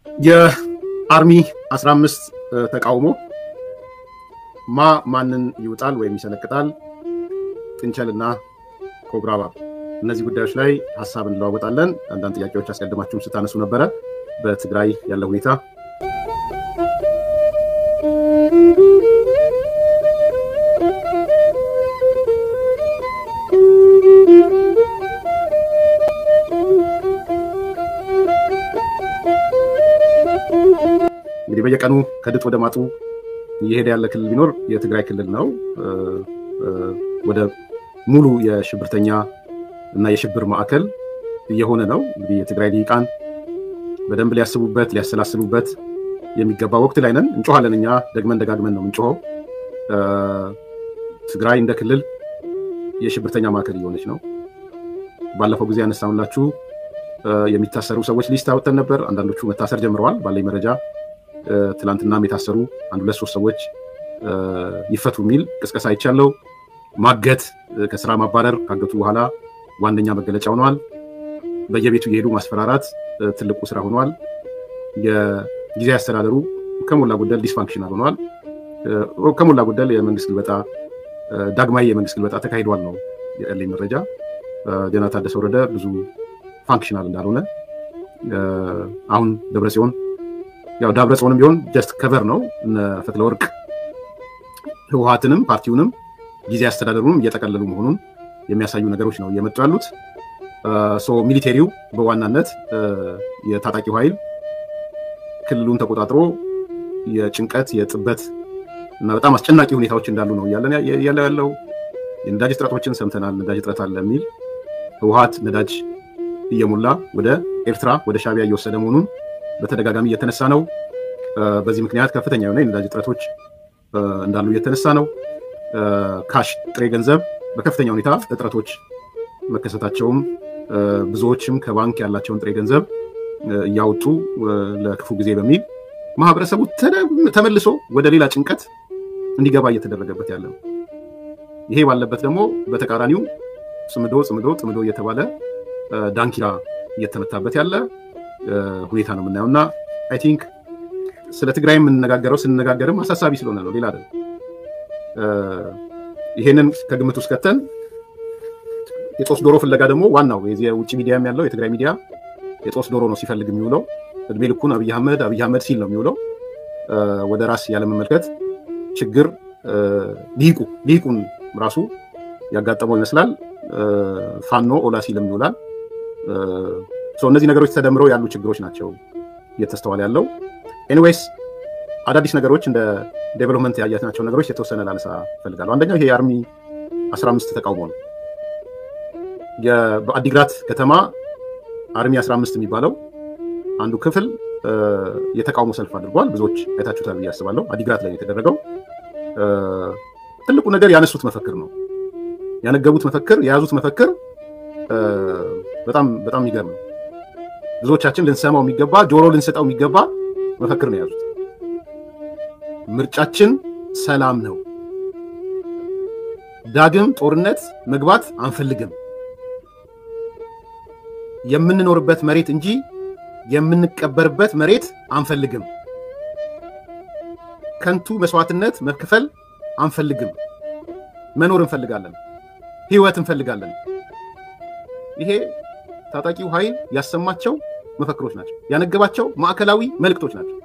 የአርሚ 15 ተቃውሞ ማንን ይውጣል ወይም ይሰነቅጣል? ጥንቸልና ኮብራባ እነዚህ ጉዳዮች ላይ ሐሳብ እንለዋወጣለን። አንዳንድ ጥያቄዎች አስቀድማችሁም ስታነሱ ነበረ በትግራይ ያለው ሁኔታ። እንግዲህ በየቀኑ ከድጥ ወደ ማጡ እየሄደ ያለ ክልል ቢኖር የትግራይ ክልል ነው። ወደ ሙሉ የሽብርተኛ እና የሽብር ማዕከል እየሆነ ነው። እንግዲህ የትግራይ ሊቃን በደንብ ሊያስቡበት ሊያሰላስሉበት የሚገባ ወቅት ላይ ነን። እንጮሃለን፣ እኛ ደግመን ደጋግመን ነው እንጮኸው። ትግራይ እንደ ክልል የሽብርተኛ ማዕከል እየሆነች ነው። ባለፈው ጊዜ ያነሳሁላችሁ የሚታሰሩ ሰዎች ሊስት አውጥተን ነበር። አንዳንዶቹ መታሰር ጀምረዋል። ባለኝ መረጃ ትላንትናም የታሰሩ 1-2-3 ሰዎች ይፈቱ የሚል ቅስቀሳ አይቻለው። ማገት፣ ከስራ ማባረር ካገቱ በኋላ ዋነኛ መገለጫ ሆኗል። በየቤቱ እየሄዱ ማስፈራራት ትልቁ ስራ ሆኗል። የጊዜያዊ አስተዳደሩ ከሞላ ጎደል ዲስፋንክሽናል ሆኗል። ከሞላ ጎደል የመንግስት ግልበጣ፣ ዳግማዊ የመንግስት ግልበጣ ተካሂዷል ነው ያለኝ መረጃ። ጀነራል ታደሰ ወረደ ብዙ ፋንክሽናል እንዳልሆነ፣ አሁን ደብረጽዮን ያው ደብረጽዮንም ቢሆን ጀስት ከቨር ነው። እነ ፈትለወርቅ ህወሓትንም ፓርቲውንም ጊዜያዊ አስተዳደሩንም እየጠቀለሉ መሆኑን የሚያሳዩ ነገሮች ነው እየመጡ ያሉት። ሚሊቴሪው በዋናነት የታጣቂው ኃይል ክልሉን ተቆጣጥሮ የጭንቀት የጥበት እና በጣም አስጨናቂ ሁኔታዎች እንዳሉ ነው እያለ ያለው። የነዳጅ እጥረቶችን ሰምተናል። ነዳጅ እጥረት አለ የሚል ህወሓት ነዳጅ እየሞላ ወደ ኤርትራ ወደ ሻቢያ እየወሰደ መሆኑን በተደጋጋሚ እየተነሳ ነው። በዚህ ምክንያት ከፍተኛ የሆነ የነዳጅ እጥረቶች እንዳሉ እየተነሳ ነው። ካሽ ጥሬ ገንዘብ በከፍተኛ ሁኔታ እጥረቶች መከሰታቸውም ብዙዎችም ከባንክ ያላቸውን ጥሬ ገንዘብ እያወጡ ለክፉ ጊዜ በሚል ማህበረሰቡ ተመልሶ ወደ ሌላ ጭንቀት እንዲገባ እየተደረገበት ያለ ነው። ይሄ ባለበት ደግሞ በተቃራኒው ጽምዶ እየተባለ ዳንኪራ እየተመታበት ያለ ሁኔታ ነው የምናየው። እና አይ ቲንክ ስለ ትግራይ የምንነጋገረው ስንነጋገርም አሳሳቢ ስለሆነ ነው፣ ሌላ አይደለም። ይሄንን ከግምት ውስጥ ከተን የጦስ ዶሮ ፍለጋ ደግሞ ዋናው የዚህ የውጭ ሚዲያም ያለው የትግራይ ሚዲያ የጦስ ዶሮ ነው ሲፈልግ የሚውለው። እድሜ ልኩን አብይ አህመድ ሲል ነው የሚውለው። ወደ ራስ ያለመመልከት ችግር ሊቁን ራሱ ያጋጠመው ይመስላል። ፋኖ ኦላ ሲልም ይውላል። እነዚህ ነገሮች ተደምረው ያሉ ችግሮች ናቸው እየተስተዋለ ያለው። ኤኒዌይስ አዳዲስ ነገሮች እንደ ዴቨሎፕመንት ያያችናቸው ነገሮች የተወሰነ ላነሳ ፈልጋለሁ። አንደኛው ይሄ የአርሚ 15 ተቃውሞ ነው። በአዲግራት ከተማ አርሚ 15 የሚባለው አንዱ ክፍል የተቃውሞ ሰልፍ አድርጓል። ብዙዎች አይታችሁታል ብዬ አስባለሁ። አዲግራት ላይ የተደረገው ትልቁ ነገር ያነሱት መፈክር ነው። ያነገቡት መፈክር፣ የያዙት መፈክር በጣም የሚገርም ነው። ብዙዎቻችን ልንሰማው የሚገባ ጆሮ ልንሰጠው የሚገባ መፈክር ነው የያዙት። ምርጫችን ሰላም ነው፣ ዳግም ጦርነት መግባት አንፈልግም፣ የምንኖርበት መሬት እንጂ የምንቀበርበት መሬት አንፈልግም፣ ከንቱ መስዋዕትነት መክፈል አንፈልግም፣ መኖር እንፈልጋለን፣ ህይወት እንፈልጋለን። ይሄ ታጣቂው ኃይል ያሰማቸው መፈክሮች ናቸው፣ ያነገባቸው ማዕከላዊ መልእክቶች ናቸው።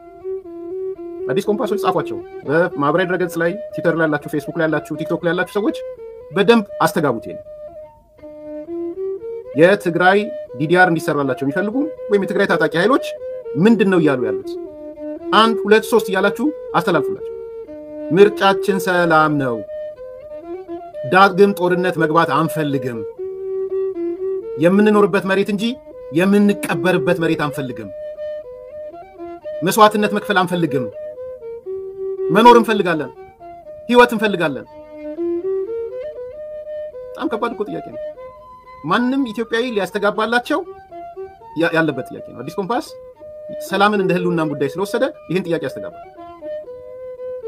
አዲስ ኮምፓሶች ጻፏቸው። በማህበራዊ ድረገጽ ላይ ትዊተር ላይ ያላችሁ፣ ፌስቡክ ላይ ያላችሁ፣ ቲክቶክ ላይ ያላችሁ ሰዎች በደንብ አስተጋቡት። የትግራይ ዲዲአር እንዲሰራላቸው የሚፈልጉ ወይም የትግራይ ታጣቂ ኃይሎች ምንድነው እያሉ ያሉት? 1 2 3 እያላችሁ አስተላልፉላቸው። ምርጫችን ሰላም ነው፣ ዳግም ጦርነት መግባት አንፈልግም፣ የምንኖርበት መሬት እንጂ የምንቀበርበት መሬት አንፈልግም፣ መስዋዕትነት መክፈል አንፈልግም፣ መኖር እንፈልጋለን፣ ህይወት እንፈልጋለን። በጣም ከባድ እኮ ጥያቄ ነው። ማንም ኢትዮጵያዊ ሊያስተጋባላቸው ያለበት ጥያቄ ነው። አዲስ ኮምፓስ ሰላምን እንደ ህልውናም ጉዳይ ስለወሰደ ይህን ጥያቄ ያስተጋባል።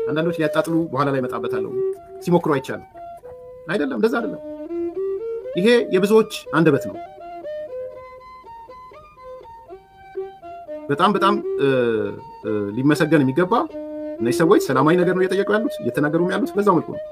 አንዳንዶች ሊያጣጥሉ በኋላ ላይ መጣበታለሁ ሲሞክሩ አይቻልም። አይደለም፣ እንደዛ አይደለም። ይሄ የብዙዎች አንደበት ነው። በጣም በጣም ሊመሰገን የሚገባ እነዚህ ሰዎች ሰላማዊ ነገር ነው እየጠየቁ ያሉት እየተናገሩም ያሉት በዛው መልኩ ነው።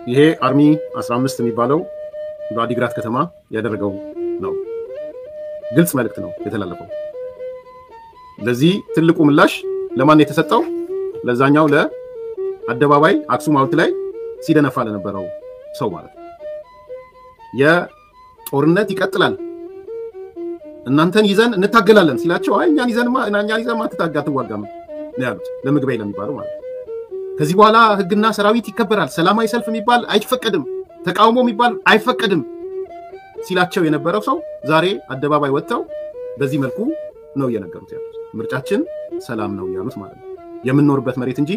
ይሄ አርሚ 15 የሚባለው በአዲግራት ከተማ ያደረገው ነው። ግልጽ መልእክት ነው የተላለፈው። ለዚህ ትልቁ ምላሽ ለማን የተሰጠው? ለዛኛው ለአደባባይ አክሱም ሐውልት ላይ ሲደነፋ ለነበረው ሰው ማለት ነው። የጦርነት ይቀጥላል እናንተን ይዘን እንታገላለን ሲላቸው አይ እኛን ይዘን አትዋጋም ነው ያሉት ለምግበይ ለሚባለው ማለት ነው። ከዚህ በኋላ ህግና ሰራዊት ይከበራል፣ ሰላማዊ ሰልፍ የሚባል አይፈቀድም፣ ተቃውሞ የሚባል አይፈቀድም ሲላቸው የነበረው ሰው ዛሬ አደባባይ ወጥተው በዚህ መልኩ ነው እየነገሩት ያሉት። ምርጫችን ሰላም ነው ያሉት ማለት ነው። የምንኖርበት መሬት እንጂ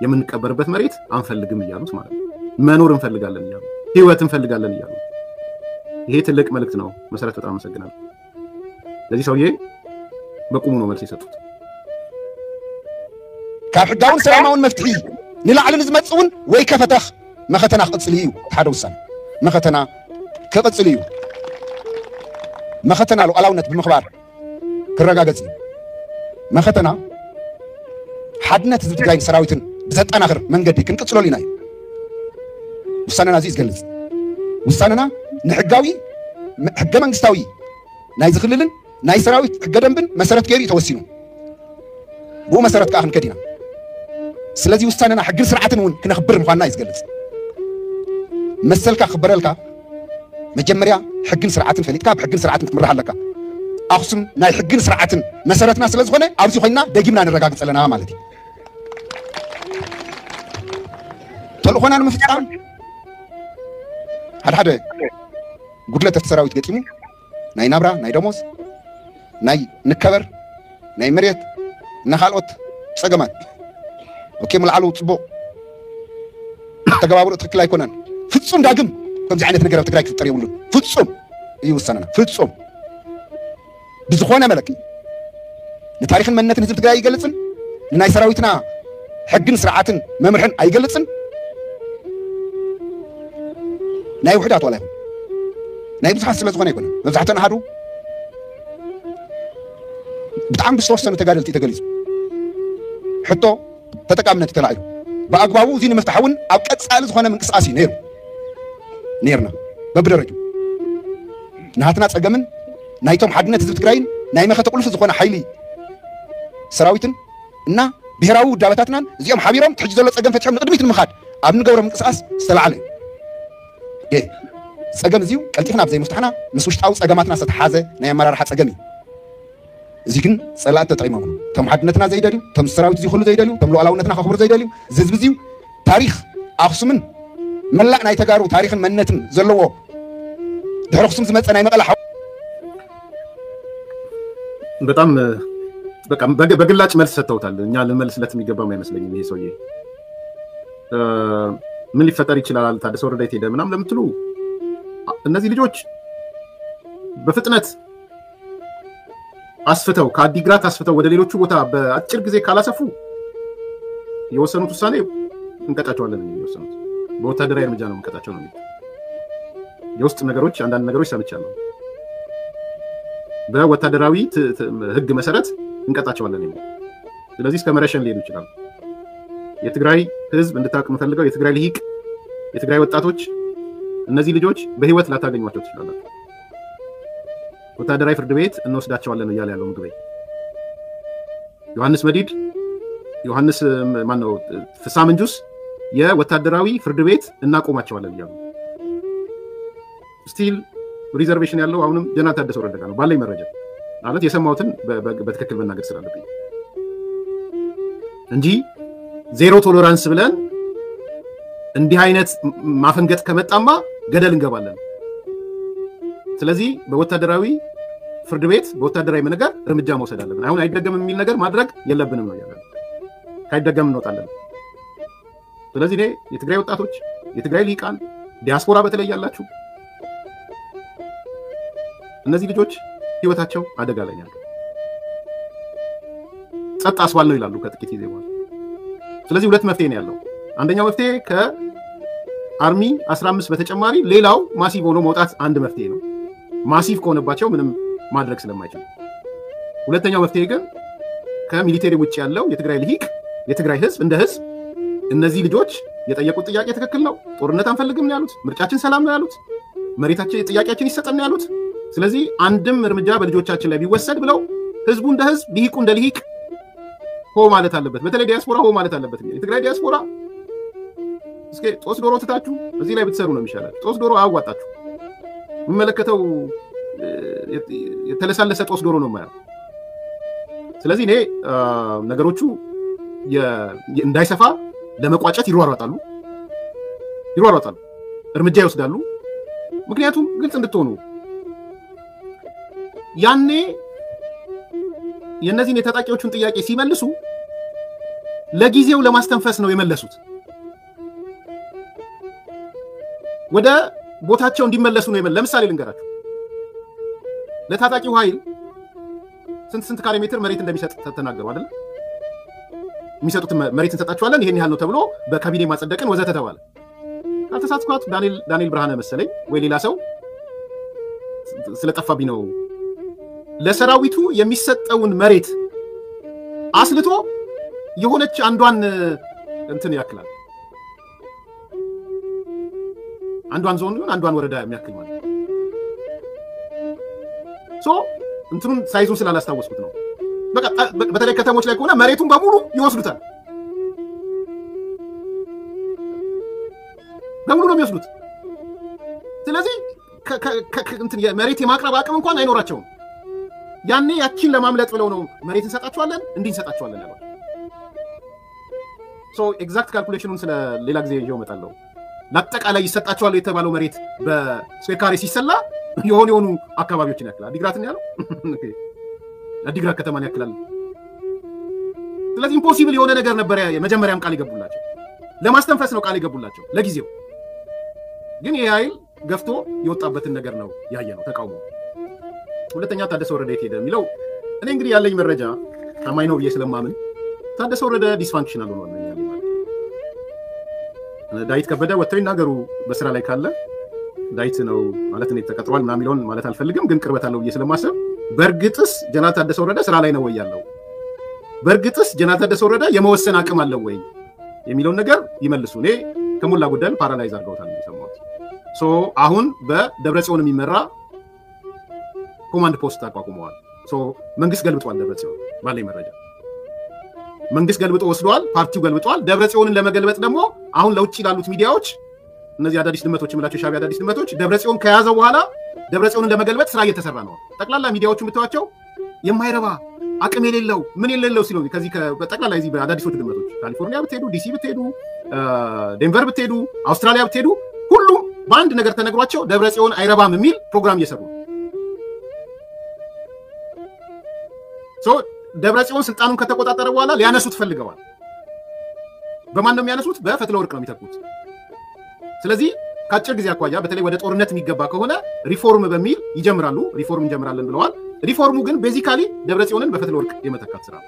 የምንቀበርበት መሬት አንፈልግም እያሉት ማለት ነው። መኖር እንፈልጋለን እያሉ ህይወት እንፈልጋለን እያሉ ይሄ ትልቅ መልእክት ነው። መሰረት በጣም አመሰግናለሁ። ለዚህ ሰውዬ በቁሙ ነው መልስ የሰጡት። ካብ ሕጋውን ሰላማውን መፍትሒ ንላዕልን ዝመፅውን ወይ ከፈተኽ መኸተና ክቕፅል እዩ። ሓደ ውሳነ መኸተና ክቕፅል እዩ። መኸተና ሉዓላውነት ብምኽባር ክረጋገፅ እዩ። መኸተና ሓድነት ህዝቢ ትግራይን ሰራዊትን ብዘጠናኽር መንገዲ ክንቅፅለሉ ኢና እዩ። ውሳነና እዚ ዝገልፅ ውሳነና ንሕጋዊ ሕገ መንግስታዊ ናይ ዝኽልልን ናይ ሰራዊት ሕገ ደንብን መሰረት ገይሩ ተወሲኑ ብኡ መሰረት ከዓ ክንከድ ኢና። ስለዚ ውሳነና ሕግን ስርዓትን እውን ክነኽብር ምዃንና እዩ ዝገልፅ። መሰልካ ክኽበረልካ መጀመርያ ሕግን ስርዓትን ፈሊጥካ ብሕግን ስርዓትን ክትምራሕ ኣለካ። ኣኽሱም ናይ ሕግን ስርዓትን መሰረትና ስለ ዝኾነ ኣብዚ ኮይንና ደጊምና ንረጋግፅ ኣለና ማለት እዩ። ተልእኾና ንምፍፃም ሓደ ጉድለት እቲ ሰራዊት ገጢሙ ናይ ናብራ ናይ ደሞዝ ናይ ንከበር ናይ መሬት እና ካልኦት ፀገማት ኦኬ መልዓሉ ፅቡቕ ተገባብሩ ትክክል ኣይኮነን። ፍጹም ዳግም ከምዚ ዓይነት ነገር ኣብ ትግራይ ክፍጠር የብሉን። ፍጹም እዩ ውሳነና ፍጹም ብዝኾነ መለክ ንታሪክን መንነትን ህዝቢ ትግራይ ኣይገልፅን፣ ንናይ ሰራዊትና ሕግን ስርዓትን መምርሕን ኣይገልፅን። ናይ ውሕዳት ዋላ ይኹን ናይ ብዙሓት ስለ ዝኾነ ኣይኮነን። መብዛሕትአን ኣሃዱ ብጣዕሚ ብዝተወሰኑ ተጋደልቲ ተገሊፁ ሕቶ ተጠቃምነት ተላዒሉ ብኣግባቡ እዚ ንምፍታሕ እውን ኣብ ቀፃሊ ዝኾነ ምንቅስቃስ እዩ ነርና በብደረጁ ንሃትና ፀገምን ናይቶም ሓድነት ህዝቢ ትግራይን ናይ መኸተ ቁልፊ ዝኾነ ሓይሊ ሰራዊትን እና ብሄራዊ ውዳበታትናን እዚኦም ሓቢሮም ትሕጂ ዘሎ ፀገም ፈትሖም ንቅድሚት ንምኻድ ኣብ ንገብሮ ምንቅስቃስ ዝተላዓለ እዩ። ፀገም እዚዩ ቀልጢፍና ኣብ ዘይምፍታሕና ምስ ውሽጣዊ ፀገማትና ዝተተሓዘ ናይ ኣመራርሓ ፀገም እዩ። እዚ ግን ፀላእት ተጠቂሞም ነው ቶም ሓድነትና ዘይደልዩ ቶም ሰራዊት እዚ ኩሉ ዘይደልዩ ቶም ሉዓላውነትና ከኽብሩ ዘይደልዩ እዚ ህዝቢ እዚዩ ታሪክ ኣኽሱምን መላእ ናይ ተጋሩ ታሪክን መንነትን ዘለዎ ድሕሪ ኣኽሱም ዝመፀ ናይ መቐለ በጣም በቃ በግላጭ መልስ ሰጥተውታል። እኛ ልንመልስለት የሚገባም አይመስለኝም። ይሄ ሰውዬ ምን ሊፈጠር ይችላል ታደሰ ወረደ የት ሄደ ምናምን ለምትሉ እነዚህ ልጆች በፍጥነት አስፍተው ከአዲግራት አስፍተው ወደ ሌሎቹ ቦታ በአጭር ጊዜ ካላሰፉ የወሰኑት ውሳኔ እንቀጣቸዋለን ነው የወሰኑት። በወታደራዊ እርምጃ ነው እንቀጣቸው ነው። የውስጥ ነገሮች አንዳንድ ነገሮች ሰምቻለሁ። በወታደራዊ ህግ መሰረት እንቀጣቸዋለን ነው። ስለዚህ እስከ መረሸን ሊሄዱ ይችላሉ። የትግራይ ህዝብ እንድታውቅ የምፈልገው የትግራይ ልሂቅ የትግራይ ወጣቶች እነዚህ ልጆች በህይወት ላታገኟቸው ትችላላችሁ። ወታደራዊ ፍርድ ቤት እንወስዳቸዋለን እያለ ያለው ምግቤ ዮሐንስ መዲድ ዮሐንስ ማነው ፍሳ መንጁስ የወታደራዊ ፍርድ ቤት እናቆማቸዋለን እያሉ ስቲል ሪዘርቬሽን ያለው አሁንም ጀነራል ታደሰ ወረደ ጋር ነው ባለኝ መረጃ ማለት የሰማሁትን በትክክል መናገር ስላለብኝ እንጂ ዜሮ ቶለራንስ ብለን እንዲህ አይነት ማፈንገጥ ከመጣማ ገደል እንገባለን። ስለዚህ በወታደራዊ ፍርድ ቤት በወታደራዊ ነገር እርምጃ መውሰድ አለብን። አሁን አይደገም የሚል ነገር ማድረግ የለብንም ነው ያለው። ካይደገም እንወጣለን። ስለዚህ የትግራይ ወጣቶች የትግራይ ልሂቃን ዲያስፖራ በተለይ ያላችሁ እነዚህ ልጆች ህይወታቸው አደጋ ላይ ያለው ጸጥ አስባል ነው ይላሉ ከጥቂት ጊዜ በኋላ። ስለዚህ ሁለት መፍትሄ ነው ያለው። አንደኛው መፍትሄ ከአርሚ 15 በተጨማሪ ሌላው ማሲቭ ሆኖ መውጣት አንድ መፍትሄ ነው። ማሲቭ ከሆነባቸው ምንም ማድረግ ስለማይችል። ሁለተኛው መፍትሄ ግን ከሚሊቴሪ ውጭ ያለው የትግራይ ልሂቅ የትግራይ ህዝብ እንደ ህዝብ እነዚህ ልጆች የጠየቁት ጥያቄ ትክክል ነው፣ ጦርነት አንፈልግም ነው ያሉት፣ ምርጫችን ሰላም ነው ያሉት፣ መሬታችን ጥያቄያችን ይሰጠን ነው ያሉት። ስለዚህ አንድም እርምጃ በልጆቻችን ላይ ቢወሰድ ብለው ህዝቡ እንደ ህዝብ ልሂቁ እንደ ልሂቅ ሆ ማለት አለበት። በተለይ ዲያስፖራ ሆ ማለት አለበት። የትግራይ ዲያስፖራ እስኪ ጦስ ዶሮ ትታችሁ እዚህ ላይ ብትሰሩ ነው የሚሻላችሁ። ጦስ ዶሮ አያዋጣችሁ። የሚመለከተው የተለሳለሰ ጦስ ዶሮ ነው የማያው። ስለዚህ ነገሮቹ እንዳይሰፋ ለመቋጨት ይሯሯጣሉ፣ እርምጃ ይወስዳሉ። ምክንያቱም ግልጽ እንድትሆኑ ያኔ የነዚህን የታጣቂዎቹን ጥያቄ ሲመልሱ ለጊዜው ለማስተንፈስ ነው የመለሱት። ወደ ቦታቸው እንዲመለሱ ነው ለምሳሌ ልንገራችሁ። ለታጣቂው ኃይል ስንት ካሬ ሜትር መሬት እንደሚሰጥ ተናገሩ አይደል? የሚሰጡት መሬት እንሰጣቸዋለን ይሄን ያህል ነው ተብሎ በካቢኔ ማጸደቅን ወዘተ ተባለ። ካልተሳትኳት ዳንኤል ብርሃነ መሰለኝ ወይ ሌላ ሰው ስለጠፋብኝ ነው ለሰራዊቱ የሚሰጠውን መሬት አስልቶ የሆነች አንዷን እንትን ያክላል አንዷን ዞን አንዷን ወረዳ የሚያክል ማለት እንትኑን ሳይዙን ስላላስታወስኩት ነው። በቃ በተለይ ከተሞች ላይ ከሆነ መሬቱን በሙሉ ይወስዱታል። በሙሉ ነው የሚወስዱት። ስለዚህ መሬት የማቅረብ አቅም እንኳን አይኖራቸውም። ያኔ ያቺን ለማምለጥ ብለው ነው መሬት እንሰጣቸዋለን እንሰጣቸዋለን ያለው። ኤግዛክት ካልኩሌሽኑን ስለ ሌላ ጊዜ ይዤው እመጣለሁ። ለአጠቃላይ ይሰጣቸዋል የተባለው መሬት በስኩዌር ካሬ ሲሰላ የሆኑ አካባቢዎችን ያክላል። አዲግራትን ያለው አዲግራት ከተማን ያክላል። ስለዚህ ኢምፖሲብል የሆነ ነገር ነበር። የመጀመሪያም ቃል ይገቡላቸው ለማስተንፈስ ነው ቃል ይገቡላቸው ለጊዜው። ግን ይሄ ኃይል ገፍቶ የወጣበትን ነገር ነው ያየነው ተቃውሞ። ሁለተኛ ታደሰ ወረደ የት ሄደ የሚለው እኔ እንግዲህ ያለኝ መረጃ ታማኝ ነው ብዬ ስለማምን ታደሰ ወረደ ዲስፋንክሽናል ሆኗል ነው ያለኝ ማለት። ዳዊት ከበደ ወጥተው ይናገሩ በስራ ላይ ካለ ዳዊት ነው ማለት ነው ተቀጥሯል ምናምን የሚለውን ማለት አልፈልግም። ግን ቅርበት አለው ብዬ ስለማሰብ በእርግጥስ ጀነራል ታደሰ ወረደ ስራ ላይ ነው ወይ ያለው፣ በእርግጥስ ጀነራል ታደሰ ወረደ የመወሰን አቅም አለው ወይ የሚለውን ነገር ይመልሱ። እኔ ከሞላ ጎደል ፓራላይዝ አድርገውታል ነው የሰማሁት። አሁን በደብረጽዮን የሚመራ ኮማንድ ፖስት አቋቁመዋል። መንግስት ገልብጧል። ደብረጽዮን ባለኝ መረጃ መንግስት ገልብጦ ወስዷል። ፓርቲው ገልብጧል። ደብረጽዮንን ለመገልበጥ ደግሞ አሁን ለውጭ ላሉት ሚዲያዎች እነዚህ አዳዲስ ድመቶች የምላቸው ሻዕቢያ አዳዲስ ድመቶች ደብረጽዮን ከያዘው በኋላ ደብረጽዮንን ለመገልበጥ ስራ እየተሰራ ነው። ጠቅላላ ሚዲያዎቹ የምትዋቸው የማይረባ አቅም የሌለው ምን የሌለው ሲሉ ከዚህ በጠቅላላ እዚህ በአዳዲሶቹ ድመቶች ካሊፎርኒያ ብትሄዱ፣ ዲሲ ብትሄዱ፣ ዴንቨር ብትሄዱ፣ አውስትራሊያ ብትሄዱ ሁሉም በአንድ ነገር ተነግሯቸው ደብረጽዮን አይረባም የሚል ፕሮግራም እየሰሩ ደብረጽዮን ስልጣኑን ከተቆጣጠረ በኋላ ሊያነሱት ፈልገዋል። በማን ነው የሚያነሱት? በፈትለ ወርቅ ነው የሚተኩት። ስለዚህ ከአጭር ጊዜ አኳያ በተለይ ወደ ጦርነት የሚገባ ከሆነ ሪፎርም በሚል ይጀምራሉ። ሪፎርም እንጀምራለን ብለዋል። ሪፎርሙ ግን ቤዚካሊ ደብረጽዮንን በፈትለ ወርቅ የመተካት ስራ ነው።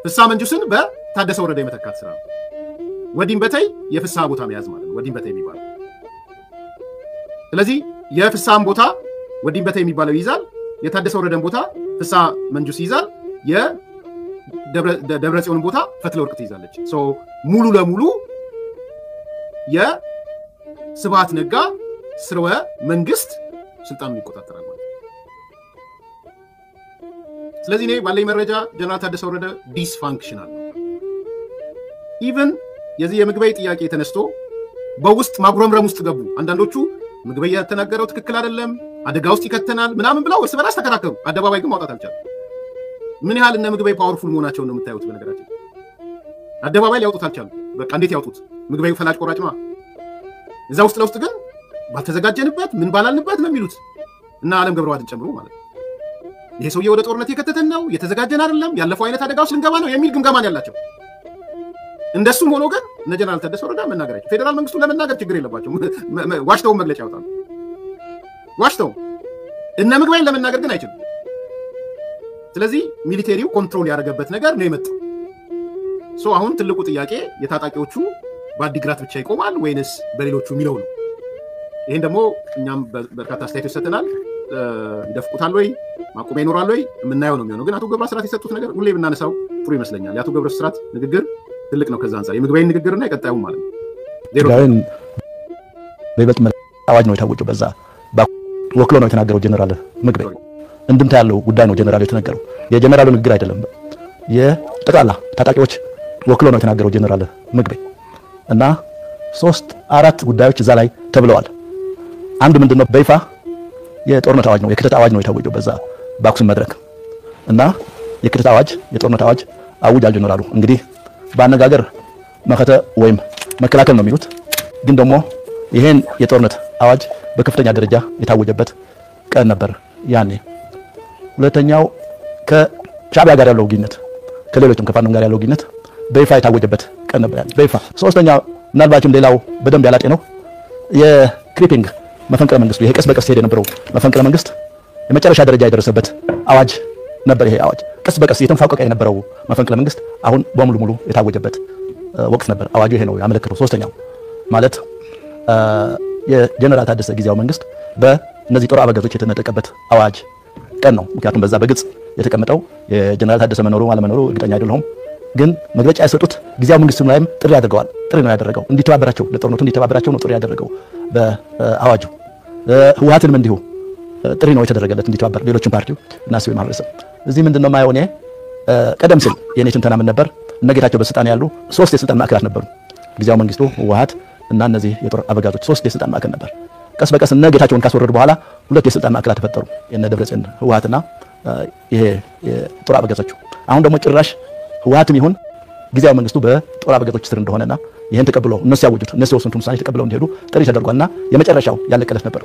ፍስሐ መንጁስን በታደሰ ወረደ የመተካት ስራ ነው። ወዲም በተይ የፍስሐ ቦታ መያዝ ማለት ነው። ወዲም በተይ የሚባለው ስለዚህ የፍስሐን ቦታ ወዲም በተይ የሚባለው ይይዛል። የታደሰ ወረደን ቦታ ፍስሐ መንጁስ ይይዛል። የደብረጽዮንን ቦታ ፈትለ ወርቅ ትይዛለች። ሙሉ ለሙሉ የስብሐት ነጋ ስርወ መንግስት ስልጣኑን ይቆጣጠራል ማለት ነው። ስለዚህ እኔ ባለኝ መረጃ ጀነራል ታደሰ ወረደ ዲስፋንክሽናል ነው። ኢቭን የዚህ የምግበይ ጥያቄ ተነስቶ በውስጥ ማጉረምረም ውስጥ ገቡ። አንዳንዶቹ ምግበይ ያተናገረው ትክክል አይደለም፣ አደጋ ውስጥ ይከተናል ምናምን ብለው እርስ በራስ ተከራከሩ። አደባባይ ግን ማውጣት አልቻለም። ምን ያህል እነ ምግበይ ፓወርፉል መሆናቸውን ነው የምታዩት። በነገራችን አደባባይ ሊያውጡት አልቻሉም። በቃ እንዴት ያውጡት? ምግበይ ፈላጭ ቆራጭ ነው። እዛ ውስጥ ለውስጥ ግን ባልተዘጋጀንበት ምን ባላልንበት ነው የሚሉት እና ዓለም ገብረዋትን ጨምሮ ማለት ነው። ይሄ ሰውዬ ወደ ጦርነት የከተተን ነው፣ የተዘጋጀን አይደለም፣ ያለፈው አይነት አደጋ ውስጥ ልንገባ ነው የሚል ግምገማን ያላቸው። እንደሱም ሆኖ ግን እነ ጀነራል ታደሰ ወረደ መናገራቸው ፌደራል መንግስቱ ለመናገር ችግር የለባቸው። ዋሽተው መግለጫ ያወጣሉ። ዋሽተው እነ ምግበይን ለመናገር ግን አይችሉም። ስለዚህ ሚሊቴሪው ኮንትሮል ያደረገበት ነገር ነው የመጣው። አሁን ትልቁ ጥያቄ የታጣቂዎቹ በአዲግራት ብቻ ይቆማል ወይንስ በሌሎቹ የሚለው ነው። ይሄን ደግሞ እኛም በርካታ አስተያየቶች ሰጥተናል። ይደፍቁታል ወይ ማቆሚያ ይኖራል ወይ የምናየው ነው የሚሆነው። ግን አቶ ገብረ አስራት የሰጡት ነገር ሁሌ ብናነሳው ጥሩ ይመስለኛል። የአቶ ገብረ አስራት ንግግር ትልቅ ነው። ከዛ አንፃር የምግበይን ንግግርና የቀጣዩ ማለት ነው ዜሮን በይበልጥ አዋጅ ነው የታወጀው። በዛ ወክሎ ነው የተናገረው ጀነራል ምግበይ። እንድምታ ያለው ጉዳይ ነው ጀነራሉ የተናገረው። የጀነራሉ ንግግር አይደለም። የጠቅላላ ታጣቂዎች ወክሎ ነው የተናገረው ጀነራል ምግበይ እና 3-4 ጉዳዮች እዛ ላይ ተብለዋል። አንዱ ምንድነው? በይፋ የጦርነት አዋጅ ነው የክተት አዋጅ ነው የታወጀው በዛ በአክሱም መድረክ እና የክተት አዋጅ የጦርነት አዋጅ አውጃል ጀነራሉ። እንግዲህ ባነጋገር መከተ ወይም መከላከል ነው የሚሉት። ግን ደግሞ ይሄን የጦርነት አዋጅ በከፍተኛ ደረጃ የታወጀበት ቀን ነበር ያኔ። ሁለተኛው ከሻዕቢያ ጋር ያለው ግንኙነት ከሌሎችም ከፋኖም ጋር ያለው ግንኙነት በይፋ የታወጀበት ቀን ነበር ያኔ በይፋ። ሶስተኛው ምናልባትም ሌላው በደንብ ያላጤ ነው የክሪፒንግ መፈንቅለ መንግስቱ ይሄ ቀስ በቀስ ሄደ የነበረው መፈንቅለ መንግስት የመጨረሻ ደረጃ የደረሰበት አዋጅ ነበር። ይሄ አዋጅ ቀስ በቀስ የተንፋቀቀ የነበረው መፈንቅለ መንግስት አሁን በሙሉ የታወጀበት ወቅት ነበር። አዋጁ ይሄ ነው ያመለከተው። ሶስተኛው ማለት የጀነራል ታደሰ ጊዜያዊ መንግስት በእነዚህ ጦር አበጋዞች የተነጠቀበት አዋጅ ቀን ነው። ምክንያቱም በዛ በግልጽ የተቀመጠው የጀነራል ታደሰ መኖሩ አለመኖሩ እርግጠኛ አይደለሁም። ግን መግለጫ የሰጡት ጊዜያዊ መንግስቱ ላይም ጥሪ አድርገዋል። ጥሪ ነው ያደረገው እንዲተባበራቸው፣ ለጦርነቱ እንዲተባበራቸው ነው ጥሪ ያደረገው በአዋጁ። ህወሓትንም እንዲሁ ጥሪ ነው የተደረገለት እንዲተባበር፣ ሌሎችም ፓርቲው እና ሲቪል ማህበረሰብ። እዚህ ምንድነው የማየው እኔ ቀደም ሲል የኔ ትንተና ምን ነበር? እነጌታቸው በስልጣን ያሉ 3 የስልጣን ማዕከላት ነበሩ። ጊዜያዊ መንግስቱ፣ ህወሓት እና እነዚህ የጦር አበጋዞች 3 የስልጣን ማዕከል ነበር። ቀስ በቀስ እነጌታቸውን ካስወረዱ በኋላ 2 የስልጣን ማዕከላት ተፈጠሩ። የነ ደብረጽዮን ህወሓትና ይሄ የጦር አበጋዞቹ። አሁን ደግሞ ጭራሽ ህወሓትም ይሁን ጊዜያዊ መንግስቱ በጦር አበጋዞች ስር እንደሆነና ይሄን ተቀብለው እነሱ ያወጁት እነሱ የወሰኑት ውሳኔ ተቀብለው እንዲሄዱ ጥሪ ተደርጓልና የመጨረሻው ያለቀለት ነበር።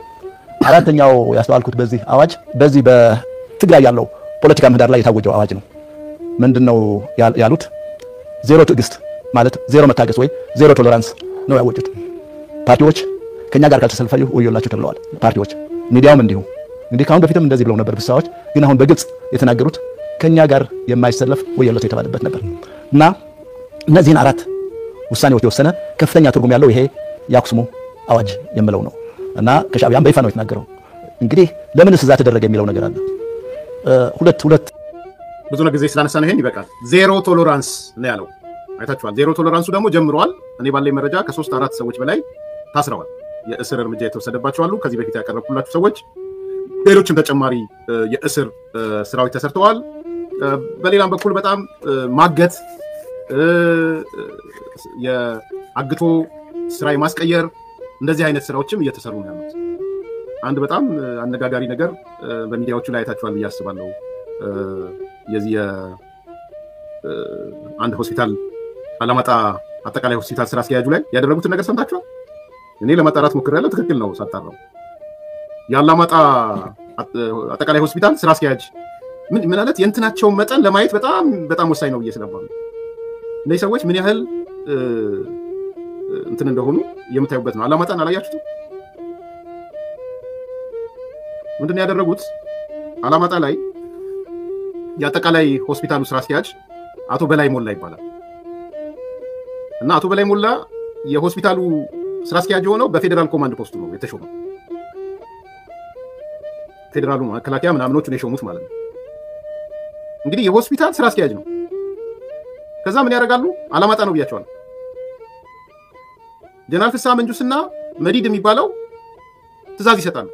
አራተኛው ያስተዋልኩት በዚህ አዋጅ በዚህ በትግራይ ያለው ፖለቲካ ምህዳር ላይ የታወጀው አዋጅ ነው። ምንድነው ያሉት? ዜሮ ትዕግስት ማለት ዜሮ መታገስ ወይ ዜሮ ቶለራንስ ነው ያወጁት። ፓርቲዎች ከኛ ጋር ካልተሰለፉ ወዮላችሁ ተብለዋል። ፓርቲዎች ሚዲያውም እንዲሁ እንግዲህ ካሁን በፊትም እንደዚህ ብለው ነበር ብሳዎች። ግን አሁን በግልጽ የተናገሩት ከኛ ጋር የማይሰለፍ ወዮላችሁ የተባለበት ነበር እና እነዚህን 4 ውሳኔዎች የወሰነ ከፍተኛ ትርጉም ያለው ይሄ የአክሱሙ አዋጅ የምለው ነው እና ከሻዕቢያም በይፋ ነው የተናገረው። እንግዲህ ለምንስ እዛ ተደረገ የሚለው ነገር አለ። ሁለት ብዙ ጊዜ ስላነሳን ይሄን ይበቃል። ዜሮ ቶለራንስ ነው ያለው። አይታችኋል። ዜሮ ቶለራንሱ ደግሞ ጀምሯል። እኔ ባለኝ መረጃ ከ3-4 ሰዎች በላይ ታስረዋል። የእስር እርምጃ የተወሰደባቸው አሉ። ከዚህ በፊት ያቀረብኩላችሁ ሰዎች ሌሎችም ተጨማሪ የእስር ስራዎች ተሰርተዋል። በሌላም በኩል በጣም ማገት፣ የአግቶ ስራ የማስቀየር እንደዚህ አይነት ስራዎችም እየተሰሩ ነው ያሉት። አንድ በጣም አነጋጋሪ ነገር በሚዲያዎቹ ላይ አይታችኋል ብዬ አስባለሁ። የዚህ አንድ ሆስፒታል አላማጣ አጠቃላይ ሆስፒታል ስራ አስኪያጁ ላይ ያደረጉትን ነገር ሰምታችኋል? እኔ ለማጣራት ሞክሬያለሁ። ትክክል ነው ሳጣራው። የአላማጣ አጠቃላይ ሆስፒታል ስራ አስኪያጅ ምን ማለት የእንትናቸው መጠን ለማየት በጣም ወሳኝ ነው እየሰለባሉ እነዚህ ሰዎች ምን ያህል እንትን እንደሆኑ የምታዩበት ነው አላማጣን አላያችሁት ምንድነው ያደረጉት አላማጣ ላይ ያጠቃላይ ሆስፒታሉ ስራ አስኪያጅ አቶ በላይ ሞላ ይባላል እና አቶ በላይ ሞላ የሆስፒታሉ ስራ አስኪያጅ ሆነው በፌደራል ኮማንድ ፖስቱ ነው የተሾመው ፌደራሉ መከላከያ ምናምኖቹ ነው የሾሙት ማለት ነው እንግዲህ የሆስፒታል ስራ አስኪያጅ ነው ከዛ ምን ያደርጋሉ አላማጣ ነው ብያቸዋል ጀነራል ፍሳ መንጁስና መዲድ የሚባለው ትእዛዝ ይሰጣሉ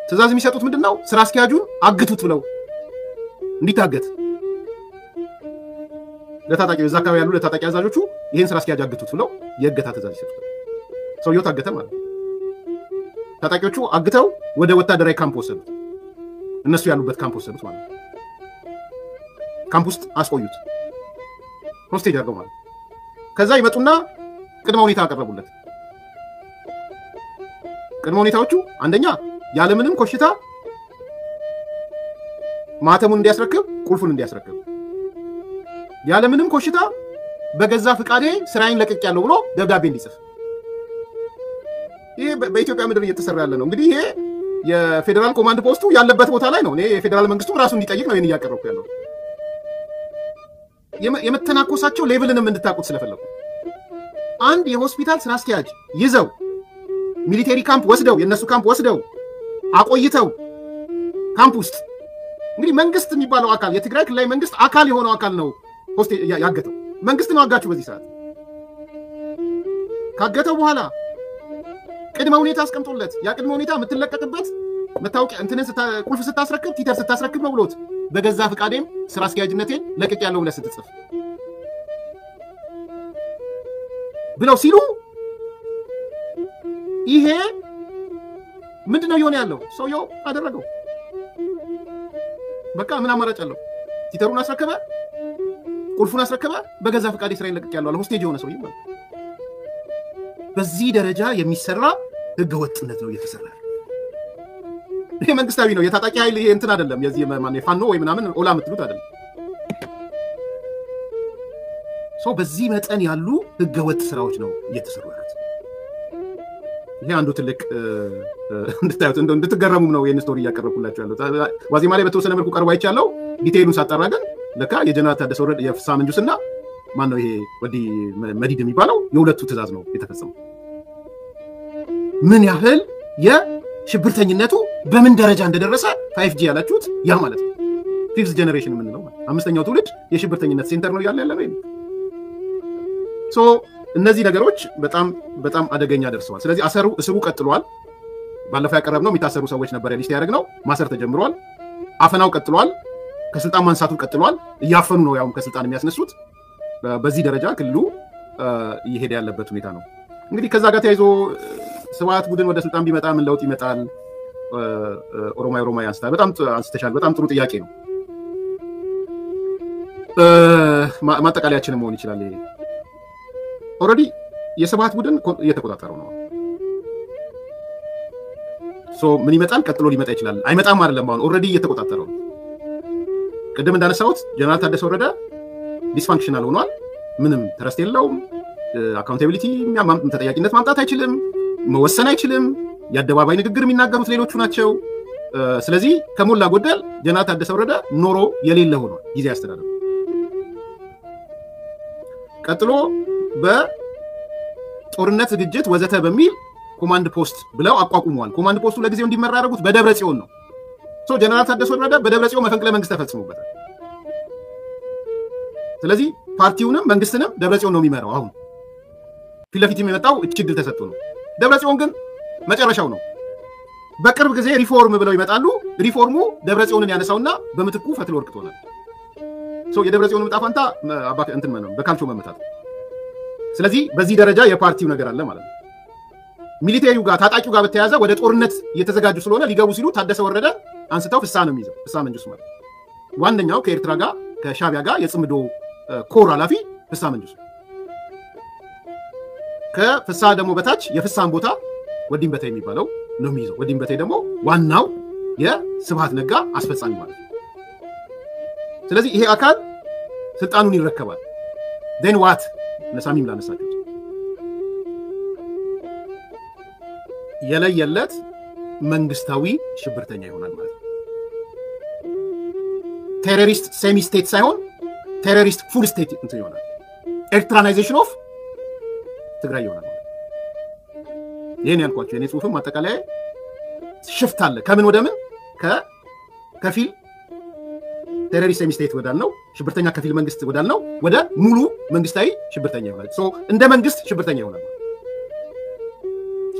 ትእዛዝ የሚሰጡት ምንድነው ስራ አስኪያጁን አግቱት ብለው እንዲታገት ለታጣቂው እዛ አካባቢ ያሉ ለታጣቂ አዛዦቹ ይሄን ስራ አስኪያጅ አግቱት ብለው የእገታ ትእዛዝ ይሰጡት ሰውየው ታገተ ማለት ታጣቂዎቹ አግተው ወደ ወታደራዊ ካምፕ ወሰዱት እነሱ ያሉበት ካምፕ ወሰዱት ማለት ካምፕ ውስጥ አስቆዩት ሆስቴጅ አድርገው ማለት ከዛ ይመጡና ቅድመ ሁኔታ አቀረቡለት ቅድመ ሁኔታዎቹ አንደኛ ያለምንም ኮሽታ ማተሙን እንዲያስረክብ ቁልፉን እንዲያስረክብ ያለምንም ኮሽታ በገዛ ፍቃዴ ስራዬን ለቅቄያለሁ ብሎ ደብዳቤ እንዲጽፍ ይሄ በኢትዮጵያ ምድር እየተሰራ ያለ ነው እንግዲህ ይሄ የፌደራል ኮማንድ ፖስቱ ያለበት ቦታ ላይ ነው እኔ የፌደራል መንግስቱ ራሱ እንዲጠይቅ ነው ይሄን ያቀርበው ያለው የመተናኮሳቸው ሌቭልንም እንድታቁት ስለፈለኩ አንድ የሆስፒታል ስራ አስኪያጅ ይዘው ሚሊቴሪ ካምፕ ወስደው የነሱ ካምፕ ወስደው አቆይተው ካምፕ ውስጥ እንግዲህ መንግስት የሚባለው አካል የትግራይ ክልላዊ መንግስት አካል የሆነው አካል ነው ሆስቴጅ ያገተው መንግስት ነው አጋቹ በዚህ ሰዓት ካገተው በኋላ ቅድመ ሁኔታ አስቀምጦለት ያ ቅድመ ሁኔታ የምትለቀቅበት መታወቂያ እንትነን ቁልፍ ስታስረክብ ቲተር ስታስረክብ ነው ብሎት በገዛ ፍቃዴም ስራ አስኪያጅነቴን ለቅቄያለሁ ብለህ ስትጽፍ ብለው ሲሉ ይሄ ምንድነው የሆነ ያለው ሰውየው አደረገው በቃ ምን አማራጭ አለው ቲተሩን አስረከበ ቁልፉን አስረከበ በገዛ ፍቃዴ ስራዬን ለቅቄያለሁ አለ ሆስቴጅ የሆነ ሰውዬ ማለት በዚህ ደረጃ የሚሰራ ህገወጥነት ነው እየተሰራ ይሄ መንግስታዊ ነው የታጣቂ ኃይል ይሄ እንትን አይደለም የዚህ ማን የፋኖ ወይ ምናምን ኦላ ምትሉት አይደለም በዚህ መጠን ያሉ ህገወጥ ስራዎች ነው እየተሰሩ ያሉት ይሄ አንዱ ትልቅ እንድታዩት እንድትገረሙም ነው ይሄን ስቶሪ ያቀርብኩላችሁ ያለው ዋዜማ ላይ በተወሰነ መልኩ ቀርቦ አይቻለው ዲቴይሉን ሳጣራ ግን ለካ የጀነራል ታደሰ ወረደ የፍሳ መንጁስና ማን ነው ይሄ ወዲ መዲድ የሚባለው የሁለቱ ትእዛዝ ነው የተፈጸመው ምን ያህል የሽብርተኝነቱ በምን ደረጃ እንደደረሰ 5G ያላችሁት ያ ማለት ነው ፊክስ ጀነሬሽን ምን ነው አምስተኛው ትውልድ የሽብርተኝነት ሴንተር ነው ያለ ነው እነዚህ ነገሮች በጣም አደገኛ ደርሰዋል ስለዚህ እስሩ ቀጥሏል ባለፈው ያቀረብነው የሚታሰሩ ሰዎች ነበር ሊስት ያደረግነው ማሰር ተጀምሯል አፈናው ቀጥሏል ከስልጣን ማንሳቱ ቀጥሏል እያፈኑ ነው ያውም ከስልጣን የሚያስነሱት በዚህ ደረጃ ክልሉ እየሄደ ያለበት ሁኔታ ነው እንግዲህ ከዛ ጋር ተያይዞ ስብሃት ቡድን ወደ ስልጣን ቢመጣ ምን ለውጥ ይመጣል ኦሮማይ አንስታ በጣም አንስተሻል በጣም ጥሩ ጥያቄ ነው ማጠቃለያችንም መሆን ይችላል ኦሬዲ የስብሃት ቡድን እየተቆጣጠረው ነው ምን ይመጣል ቀጥሎ ሊመጣ ይችላል አይመጣም አይደለም አሁን ኦሬዲ እየተቆጣጠረው ቅድም እንዳነሳሁት ጀነራል ታደሰ ወረደ ዲስፋንክሽናል ሆኗል ምንም ትረስት የለውም አካውንታቢሊቲ ተጠያቂነት ማምጣት አይችልም መወሰን አይችልም የአደባባይ ንግግር የሚናገሩት ሌሎቹ ናቸው ስለዚህ ከሞላ ጎደል ጀነራል ታደሰ ወረደ ኖሮ የሌለ ሆኗል ጊዜ ያስተዳደሩ ቀጥሎ በጦርነት ዝግጅት ወዘተ በሚል ኮማንድ ፖስት ብለው አቋቁመዋል ኮማንድ ፖስቱ ለጊዜው እንዲመራ ያደረጉት በደብረ ጽዮን ነው ጀነራል ታደሰ ወረደ በደብረ ጽዮን መፈንቅለ መንግስት ተፈጽሞበታል ስለዚህ ፓርቲውንም መንግስትንም ደብረ ጽዮን ነው የሚመራው አሁን ፊት ለፊት የሚመጣው እችድል ተሰጥቶ ነው ደብረ ጽዮን ግን መጨረሻው ነው በቅርብ ጊዜ ሪፎርም ብለው ይመጣሉ ሪፎርሙ ደብረ ጽዮንን ያነሳውና በመትኩ ፈትል ወርቅ ትሆናል የደብረ ጽዮን ምጣፋንታ እንትን ማለት ነው በካልቾ መመታት ስለዚህ በዚህ ደረጃ የፓርቲው ነገር አለ ማለት ነው ሚሊቴሪው ጋር ታጣቂው ጋር በተያያዘ ወደ ጦርነት እየተዘጋጁ ስለሆነ ሊገቡ ሲሉ ታደሰ ወረደ አንስተው ፍሳ ነው የሚይዘው ፍሳ መንጁስ ማለት ዋንደኛው ከኤርትራ ጋር ከሻቢያ ጋር የጽምዶ ኮር ኃላፊ ፍሳ መንጁስ ከፍሳ ደግሞ በታች የፍሳን ቦታ ወዲም በታይ የሚባለው ነው የሚይዘው ወዲም በታይ ደግሞ ዋናው የስብሃት ነጋ አስፈጻሚ ማለት ነው። ስለዚህ ይሄ አካል ስልጣኑን ይረከባል። then what ነሳሚም ላነሳችሁ የለየለት መንግስታዊ ሽብርተኛ ይሆናል ማለት ነው። ቴሮሪስት ሴሚ ስቴት ሳይሆን ቴሮሪስት ፉል ስቴት እንትን ይሆናል። ኤርትራናይዜሽን ኦፍ ትግራይ ይሆናል ማለት ነው። ይሄን ያልኳችሁ የኔ ጽሁፍም አጠቃላይ ሽፍት አለ። ከምን ወደ ምን ከከፊል ቴሮሪስት ሴሚ ስቴት ወዳል ነው ሽብርተኛ ከፊል መንግስት ወዳል ነው ወደ ሙሉ መንግስታዊ ሽብርተኛ ይሆናል። እንደ መንግስት ሽብርተኛ ይሆናል።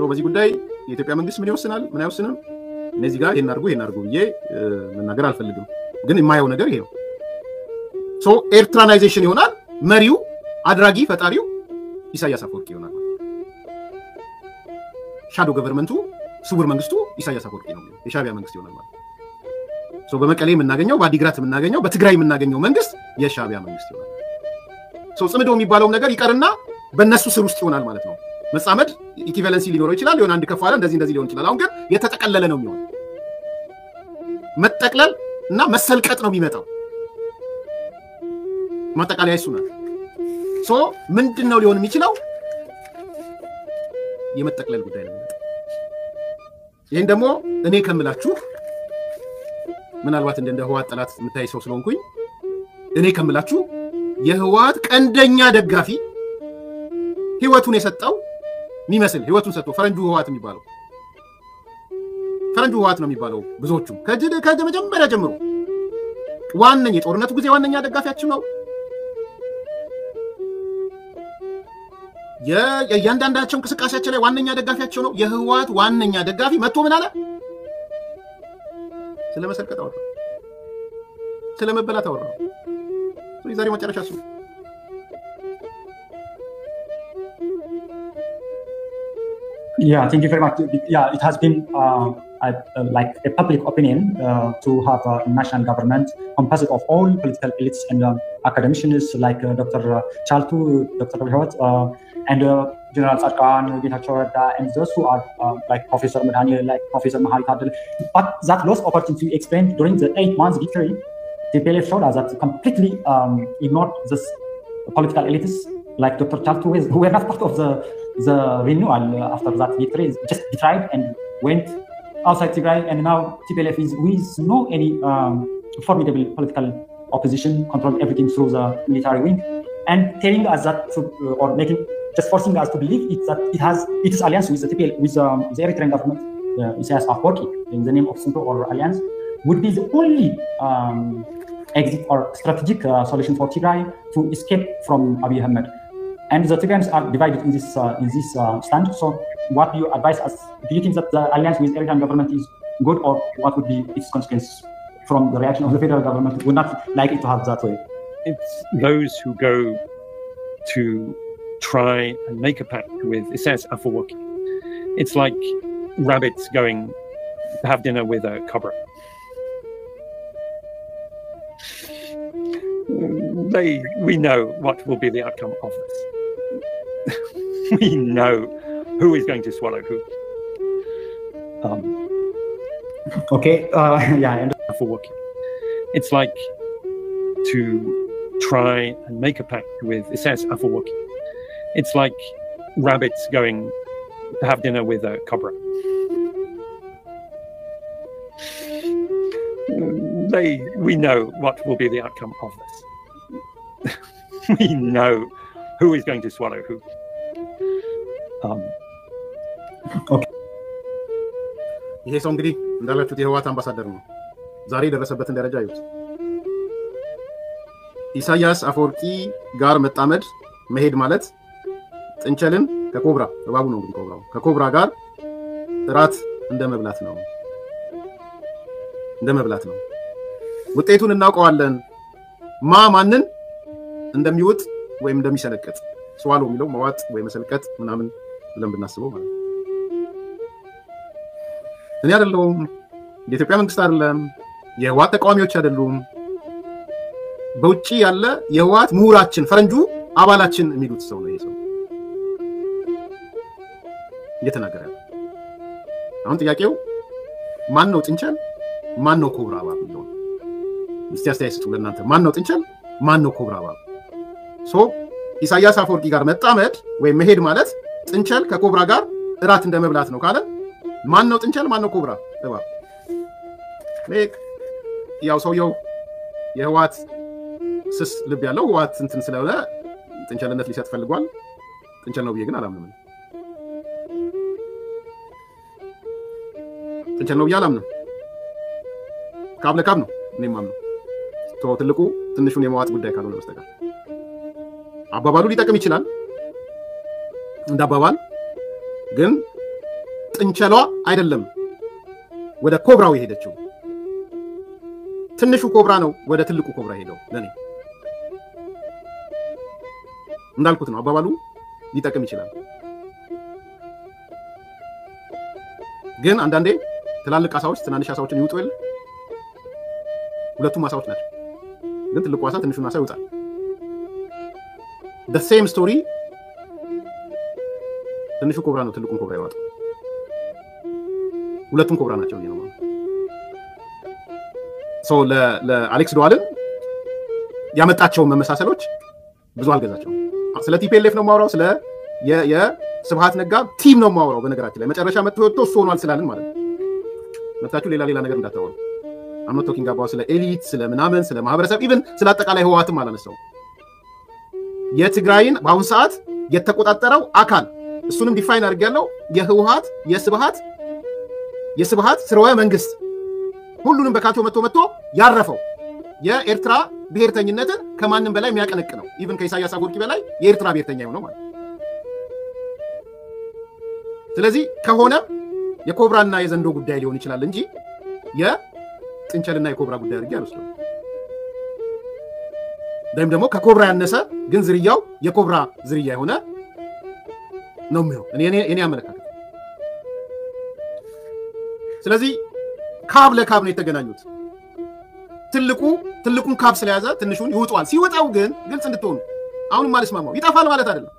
በዚህ ጉዳይ የኢትዮጵያ መንግስት ምን ይወስናል ምን አይወስንም እነዚህ ጋር ይሄን አድርጉ ብዬ መናገር አልፈልግም። ግን የማየው ነገር ይሄ ነው። ኤርትራናይዜሽን ይሆናል። መሪው አድራጊ ፈጣሪው ኢሳያስ አፈወርቂ ይሆናል። ሻዶ ገቨርንመንቱ ስውር መንግስቱ ኢሳያስ አፈወርቂ ነው። የሻቢያ መንግስት ይሆናል ማለት ነው። በመቀሌ የምናገኘው በአዲግራት የምናገኘው በትግራይ የምናገኘው መንግስት የሻቢያ መንግስት ይሆናል። ጽምዶ የሚባለው ነገር ይቀርና በእነሱ ስር ውስጥ ይሆናል ማለት ነው። መጻመድ ኢኩቫለንሲ ሊኖረው ይችላል። የሆነ አንድ ከፋለ እንደዚህ ሊሆን ይችላል። አሁን ግን የተጠቀለለ ነው የሚሆነው። መጠቅለል እና መሰልቀጥ ነው የሚመጣው። ማጠቃለያ እሱ ነው። ምንድነው ሊሆን የሚችለው? የመጠቅለል ጉዳይ ነው። ይሄን ደግሞ እኔ ከምላችሁ ምናልባት እንደ ህወሓት ጠላት የምታይ ሰው ስለሆንኩኝ እኔ ከምላችሁ የህወሓት ቀንደኛ ደጋፊ ህይወቱን የሰጠው የሚመስል ህይወቱን ሰጥቶ ፈረንጁ ህወሓት ነው የሚባለው ብዙዎቹ ከመጀመሪያ ጀምሮ ዋነኛ የጦርነቱ ጊዜ ዋነኛ ደጋፊያችሁ ነው። የእያንዳንዳቸው እንቅስቃሴያቸው ላይ ዋነኛ ደጋፊያቸው ነው። የህወሓት ዋነኛ ደጋፊ መጥቶ ምን አለ? ስለመሰልቀጥ አወራ፣ ስለመበላት አወራ። ዛሬ መጨረሻ እሱ Yeah, thank you very much. Yeah, it has been like a public opinion to have a national government composite of all political elites and academicians like Dr. Chaltu, Dr. Hewat, and General Sarkhan, Getachew Redda, and those who are like Professor Madhani, like Professor Mahal Tadil. But that lost opportunity explained during the 8 months victory, TPLF showed us that completely ignored this political elites like Dr. Chaltu, who were not part of the renewal after that victory, just betrayed and went outside Tigray, and now TPLF is with no any formidable political opposition, controlled everything through the military wing, and telling us that or just forcing us to believe that it is alliance with the TPLF, with the Eritrean government, Isaias Afwerki, in the name of Sunto or alliance, would be the only exit or strategic solution for Tigray to escape from Abiy Ahmed. And the Tigrayans are divided in this stand. So, what do you advise us? Do you think that the alliance with the Eritrean government is good, or what would be its consequences from the reaction of the federal government? Would not like it to have that way. It's those who go to try and make a pact with Isaias Afwerki. It's like rabbits going to have dinner with a cobra. We know what will be the outcome of this. We know who is going to swallow who. Okay, yeah. And Afwerki. It's like to try and make a pact with Isaias Afwerki. It's like rabbits going to have dinner with a cobra. We know what will be the outcome of this. We know who is going to swallow who. Okay. ይሄ ሰው እንግዲህ እንዳላችሁት የህወሓት አምባሳደር ነው። ዛሬ የደረሰበትን ደረጃ ይዩት። ኢሳያስ አፈወርቂ ጋር መጣመድ መሄድ ማለት ጥንቸልን ከኮብራ እባቡ ነው እንግዲህ ኮብራው ከኮብራ ጋር እራት እንደመብላት ነው። ውጤቱን እናውቀዋለን። ማንን እንደሚውጥ ወይም እንደሚሰለቀጥ ስዋሎ የሚለው መዋጥ ወይ መሰልቀጥ ምናምን ብለን ብናስበው ማለት ነው። እኔ አይደለሁም፣ የኢትዮጵያ መንግስት አይደለም፣ የህወሓት ተቃዋሚዎች አይደሉም። በውጪ ያለ የህወሓት ምሁራችን ፈረንጁ አባላችን የሚሉት ሰው ነው። ይሄ ሰው እየተናገረ ያለው አሁን ጥያቄው ማን ነው ጥንቸል ማን ነው ኮብራ እባብ ነው? እስቲ አስተያየት ስጡ ለእናንተ። ማን ነው ጥንቸል? ማን ነው ኮብራ እባብ? ሶ ኢሳያስ አፈወርቂ ጋር መጣመድ ወይም መሄድ ማለት ጥንቸል ከኮብራ ጋር እራት እንደመብላት ነው ካለ ማን ነው ጥንቸል? ማን ነው ኮብራ እባብ? ያው ሰውየው የህዋት ስስ ልብ ያለው ህዋት እንትን ስለሆነ ጥንቸልነት ሊሰጥ ፈልጓል። ጥንቸል ነው ብዬ ግን አላምንም። ጥንቸል ነው ብዬ አላምንም። ካብ ለካብ ነው እኔ ማምነው። ትልቁ ትንሹን የመዋጥ ጉዳይ ካልሆነ በስተቀር አባባሉ ሊጠቅም ይችላል እንደ አባባል፣ ግን ጥንቸሏ አይደለም ወደ ኮብራው የሄደችው። ትንሹ ኮብራ ነው ወደ ትልቁ ኮብራ ሄደው። ለኔ እንዳልኩት ነው አባባሉ ሊጠቅም ይችላል፣ ግን አንዳንዴ ትላልቅ አሳዎች ትናንሽ አሳዎችን ይውጡ የለ። ሁለቱም አሳዎች ናቸው፣ ግን ትልቁ አሳ ትንሹን አሳ ይውጣል። the same story ትንሹ ኮብራ ነው ትልቁን ኮብራ ይዋጣ። ሁለቱም ኮብራ ናቸው ነው ማለት ሶ ለአሌክስ ዶዋልን ያመጣቸው መመሳሰሎች ብዙ አልገዛቸው። ስለ ቲፒኤልኤፍ ነው ማውራው፣ ስለ የስብሃት ነጋ ቲም ነው ማውራው። በነገራችን ላይ መጨረሻ መጥቶ እሱ ሆኗል ስላልን ማለት ነው። መጣችሁ ሌላ ነገር እንዳታወሩ። I'm not talking about ስለ ኤሊት ስለ ምናምን ስለ ማህበረሰብ ኢቭን ስለ አጠቃላይ ህዋትም አላነሳው። የትግራይን በአሁን ሰዓት የተቆጣጠረው አካል እሱንም ዲፋይን አድርጌያለሁ። የህወሓት የስብሃት ስርወ መንግስት ሁሉንም በካልቾ መጥቶ ያረፈው የኤርትራ ብሔርተኝነትን ከማንም በላይ የሚያቀነቅ ነው። ኢቭን ከኢሳያስ አፈወርቂ በላይ የኤርትራ ብሔርተኛ ነው ማለት። ስለዚህ ከሆነ የኮብራና የዘንዶ ጉዳይ ሊሆን ይችላል እንጂ የጥንቸልና የኮብራ ጉዳይ አድርጌ አልወስደውም። ደግሞ ከኮብራ ያነሰ ግን ዝርያው የኮብራ ዝርያ የሆነ ነው የሚሆነው እኔ አመለካከት። ስለዚህ ካብ ለካብ ነው የተገናኙት። ትልቁን ካብ ስለያዘ ትንሹን ይውጣል። ሲወጣው ግን ግልጽ እንድትሆኑ አሁንም ማለት ማማው ይጣፋል ማለት አይደለም።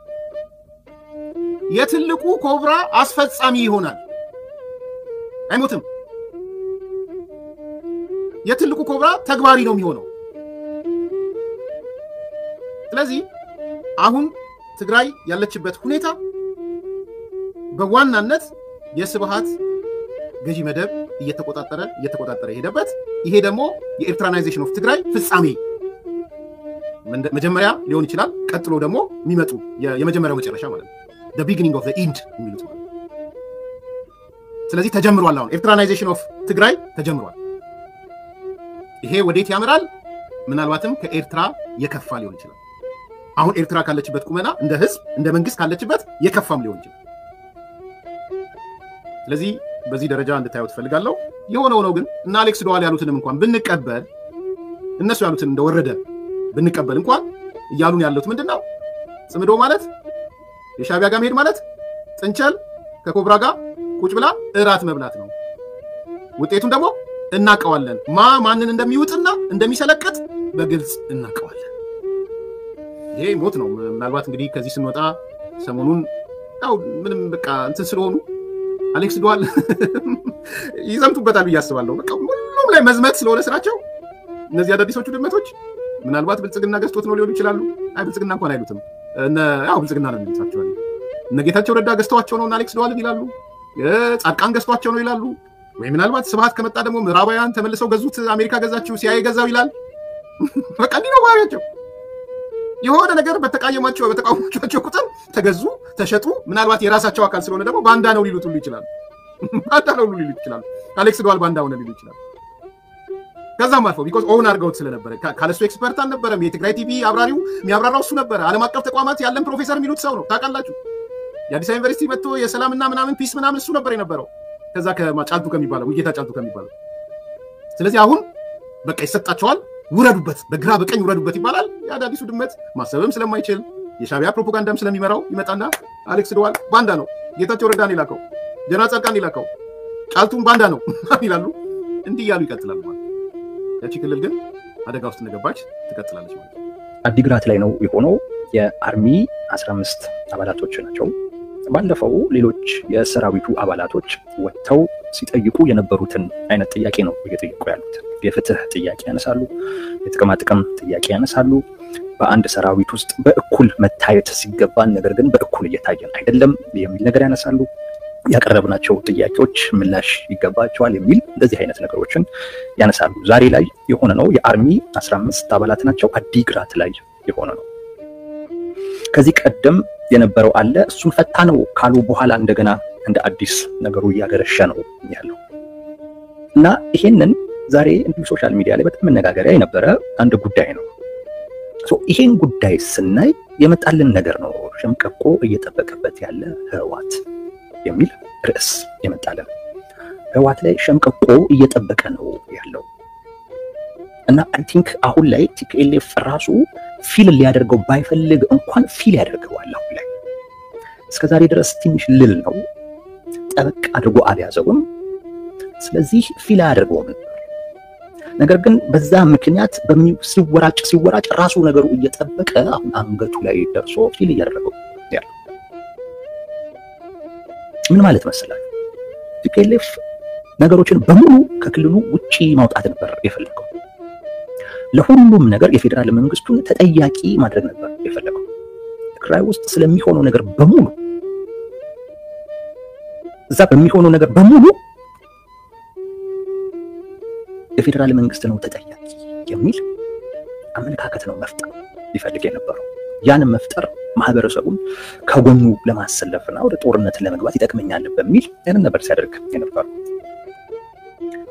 የትልቁ ኮብራ አስፈጻሚ ይሆናል፣ አይሞትም። የትልቁ ኮብራ ተግባሪ ነው የሚሆነው። ስለዚህ አሁን ትግራይ ያለችበት ሁኔታ በዋናነት የስብሃት ገዢ መደብ እየተቆጣጠረ ሄደበት። ይሄ ደግሞ የኤርትራናይዜሽን ኦፍ ትግራይ ፍጻሜ መጀመሪያ ሊሆን ይችላል፣ ቀጥሎ ደግሞ የሚመጡ የመጀመሪያው መጨረሻ ማለት ነው። the beginning of the end የሚሉት ማለት። ስለዚህ ተጀምሯል። አሁን ኤርትራናይዜሽን ኦፍ ትግራይ ተጀምሯል። ይሄ ወዴት ያመራል? ምናልባትም ከኤርትራ የከፋ ሊሆን ይችላል። አሁን ኤርትራ ካለችበት ቁመና እንደ ህዝብ እንደ መንግስት ካለችበት የከፋም ሊሆን ይችላል። ስለዚህ በዚህ ደረጃ እንድታዩት ፈልጋለሁ። የሆነው ነው ግን እና አሌክስ ዶዋል ያሉትንም እንኳን ብንቀበል እነሱ ያሉትን እንደወረደ ብንቀበል እንኳን እያሉን ያሉት ምንድነው? ጽምዶ ማለት የሻቢያ ጋር መሄድ ማለት ጥንቸል ከኮብራ ጋር ቁጭ ብላ እራት መብላት ነው። ውጤቱን ደግሞ እናቀዋለን። ማንን እንደሚውጥና እንደሚሰለቅጥ በግልጽ እናቀዋለን። ይሄ ሞት ነው። ምናልባት እንግዲህ ከዚህ ስንወጣ ሰሞኑን ያው ምንም በቃ እንትን ስለሆኑ አሌክስ ዶዋል ይዘምቱበታል ብዬ አስባለሁ። በቃ ሁሉም ላይ መዝመት ስለሆነ ስራቸው እነዚህ አዳዲሶቹ ድመቶች ምናልባት ብልጽግና ገዝቶት ነው ሊሆኑ ይችላሉ። አይ ብልጽግና እንኳን አይሉትም። ያው ብልጽግና ነው የሚሉታቸው። እነ ጌታቸው ረዳ ገዝተዋቸው ነው አሌክስ ዶዋል ይላሉ። ጻድቃን ገዝቷቸው ነው ይላሉ። ወይ ምናልባት ስብሃት ከመጣ ደግሞ ምዕራባውያን ተመልሰው ገዙት፣ አሜሪካ ገዛችው፣ ሲአይኤ ገዛው ይላል። በቃ እንዲህ ነው ባህሪያቸው። የሆነ ነገር በተቃወሟቸው ቁጥር ተገዙ፣ ተሸጡ። ምናልባት የራሳቸው አካል ስለሆነ ደግሞ ባንዳ ነው ሊሉት ሁሉ ይችላል። አሌክስ ዶዋል ባንዳ ሆነ ሊሉ ይችላል። ከዛም አልፎ ቢኮዝ ኦውን አድርገውት ስለነበረ ካለሱ ኤክስፐርት አልነበረም። የትግራይ ቲቪ አብራሪው የሚያብራራው እሱ ነበረ። ዓለም አቀፍ ተቋማት ያለን ፕሮፌሰር የሚሉት ሰው ነው። ታውቃላችሁ፣ የአዲስ አበባ ዩኒቨርሲቲ መጥቶ የሰላምና ምናምን ፒስ ምናምን እሱ ነበር የነበረው። ከዛ ከጫልቱ ከሚባለው ጌታ ጫልቱ ከሚባለው። ስለዚህ አሁን በቃ ይሰጣቸዋል፣ ውረዱበት፣ በግራ በቀኝ ውረዱበት ይባላል። የአዳዲሱ ድመት ማሰብም ስለማይችል የሻቢያ ፕሮፓጋንዳም ስለሚመራው ይመጣና አሌክስ ዶዋል ባንዳ ነው፣ ጌታቸው ረዳን ይላከው፣ ጀነራል ጻድቃን ይላከው፣ ጫልቱን ባንዳ ነው ይላሉ። እንዲህ እያሉ ይቀጥላሉ ማለት። ያቺ ክልል ግን አደጋ ውስጥ እንደገባች ትቀጥላለች ማለት። አዲግራት ላይ ነው የሆነው። የአርሚ 15 አባላቶች ናቸው። ባለፈው ሌሎች የሰራዊቱ አባላቶች ወጥተው ሲጠይቁ የነበሩትን አይነት ጥያቄ ነው እየጠየቁ ያሉት። የፍትህ ጥያቄ ያነሳሉ፣ የጥቅማ ጥቅም ጥያቄ ያነሳሉ። በአንድ ሰራዊት ውስጥ በእኩል መታየት ሲገባን ነገር ግን በእኩል እየታየን አይደለም የሚል ነገር ያነሳሉ። ያቀረብናቸው ጥያቄዎች ምላሽ ይገባቸዋል የሚል እንደዚህ አይነት ነገሮችን ያነሳሉ። ዛሬ ላይ የሆነ ነው የአርሚ 15 አባላት ናቸው አዲግራት ላይ የሆነ ነው። ከዚህ ቀደም የነበረው አለ እሱን ፈታ ነው ካሉ በኋላ እንደገና እንደ አዲስ ነገሩ እያገረሸ ነው ያለው እና ይሄንን ዛሬ እንዲሁ ሶሻል ሚዲያ ላይ በጣም መነጋገሪያ የነበረ አንድ ጉዳይ ነው። ይሄን ጉዳይ ስናይ የመጣልን ነገር ነው ሸምቀቆ እየጠበቀበት ያለ ህወሓት የሚል ርዕስ የመጣልን። ህወሓት ላይ ሸምቀቆ እየጠበቀ ነው ያለው እና አይ ቲንክ አሁን ላይ ቲፒኤልኤፍ ራሱ ፊል ሊያደርገው ባይፈልግ እንኳን ፊል ያደርገዋል። አሁን ላይ እስከዛሬ ድረስ ትንሽ ልል ነው ጠበቅ አድርጎ አልያዘውም። ስለዚህ ፊል አያደርገውም። ነገር ግን በዛ ምክንያት ሲወራጭ ራሱ ነገሩ እየጠበቀ አሁን አንገቱ ላይ ደርሶ ፊል እያደረገው ያለው ምን ማለት መሰላችሁ? ቲፒኤልኤፍ ነገሮችን በሙሉ ከክልሉ ውጪ ማውጣት ነበር የፈለገው። ለሁሉም ነገር የፌደራል መንግስቱን ተጠያቂ ማድረግ ነበር የፈለገው። ትግራይ ውስጥ ስለሚሆነው ነገር በሙሉ እዛ በሚሆነው ነገር በሙሉ የፌደራል መንግስት ነው ተጠያቂ የሚል አመለካከት ነው መፍጠር ይፈልግ የነበረው። ያንን መፍጠር ማህበረሰቡን ከጎኑ ለማሰለፍና ወደ ጦርነት ለመግባት ይጠቅመኛል በሚል ያንን ነበር ሲያደርግ የነበረው።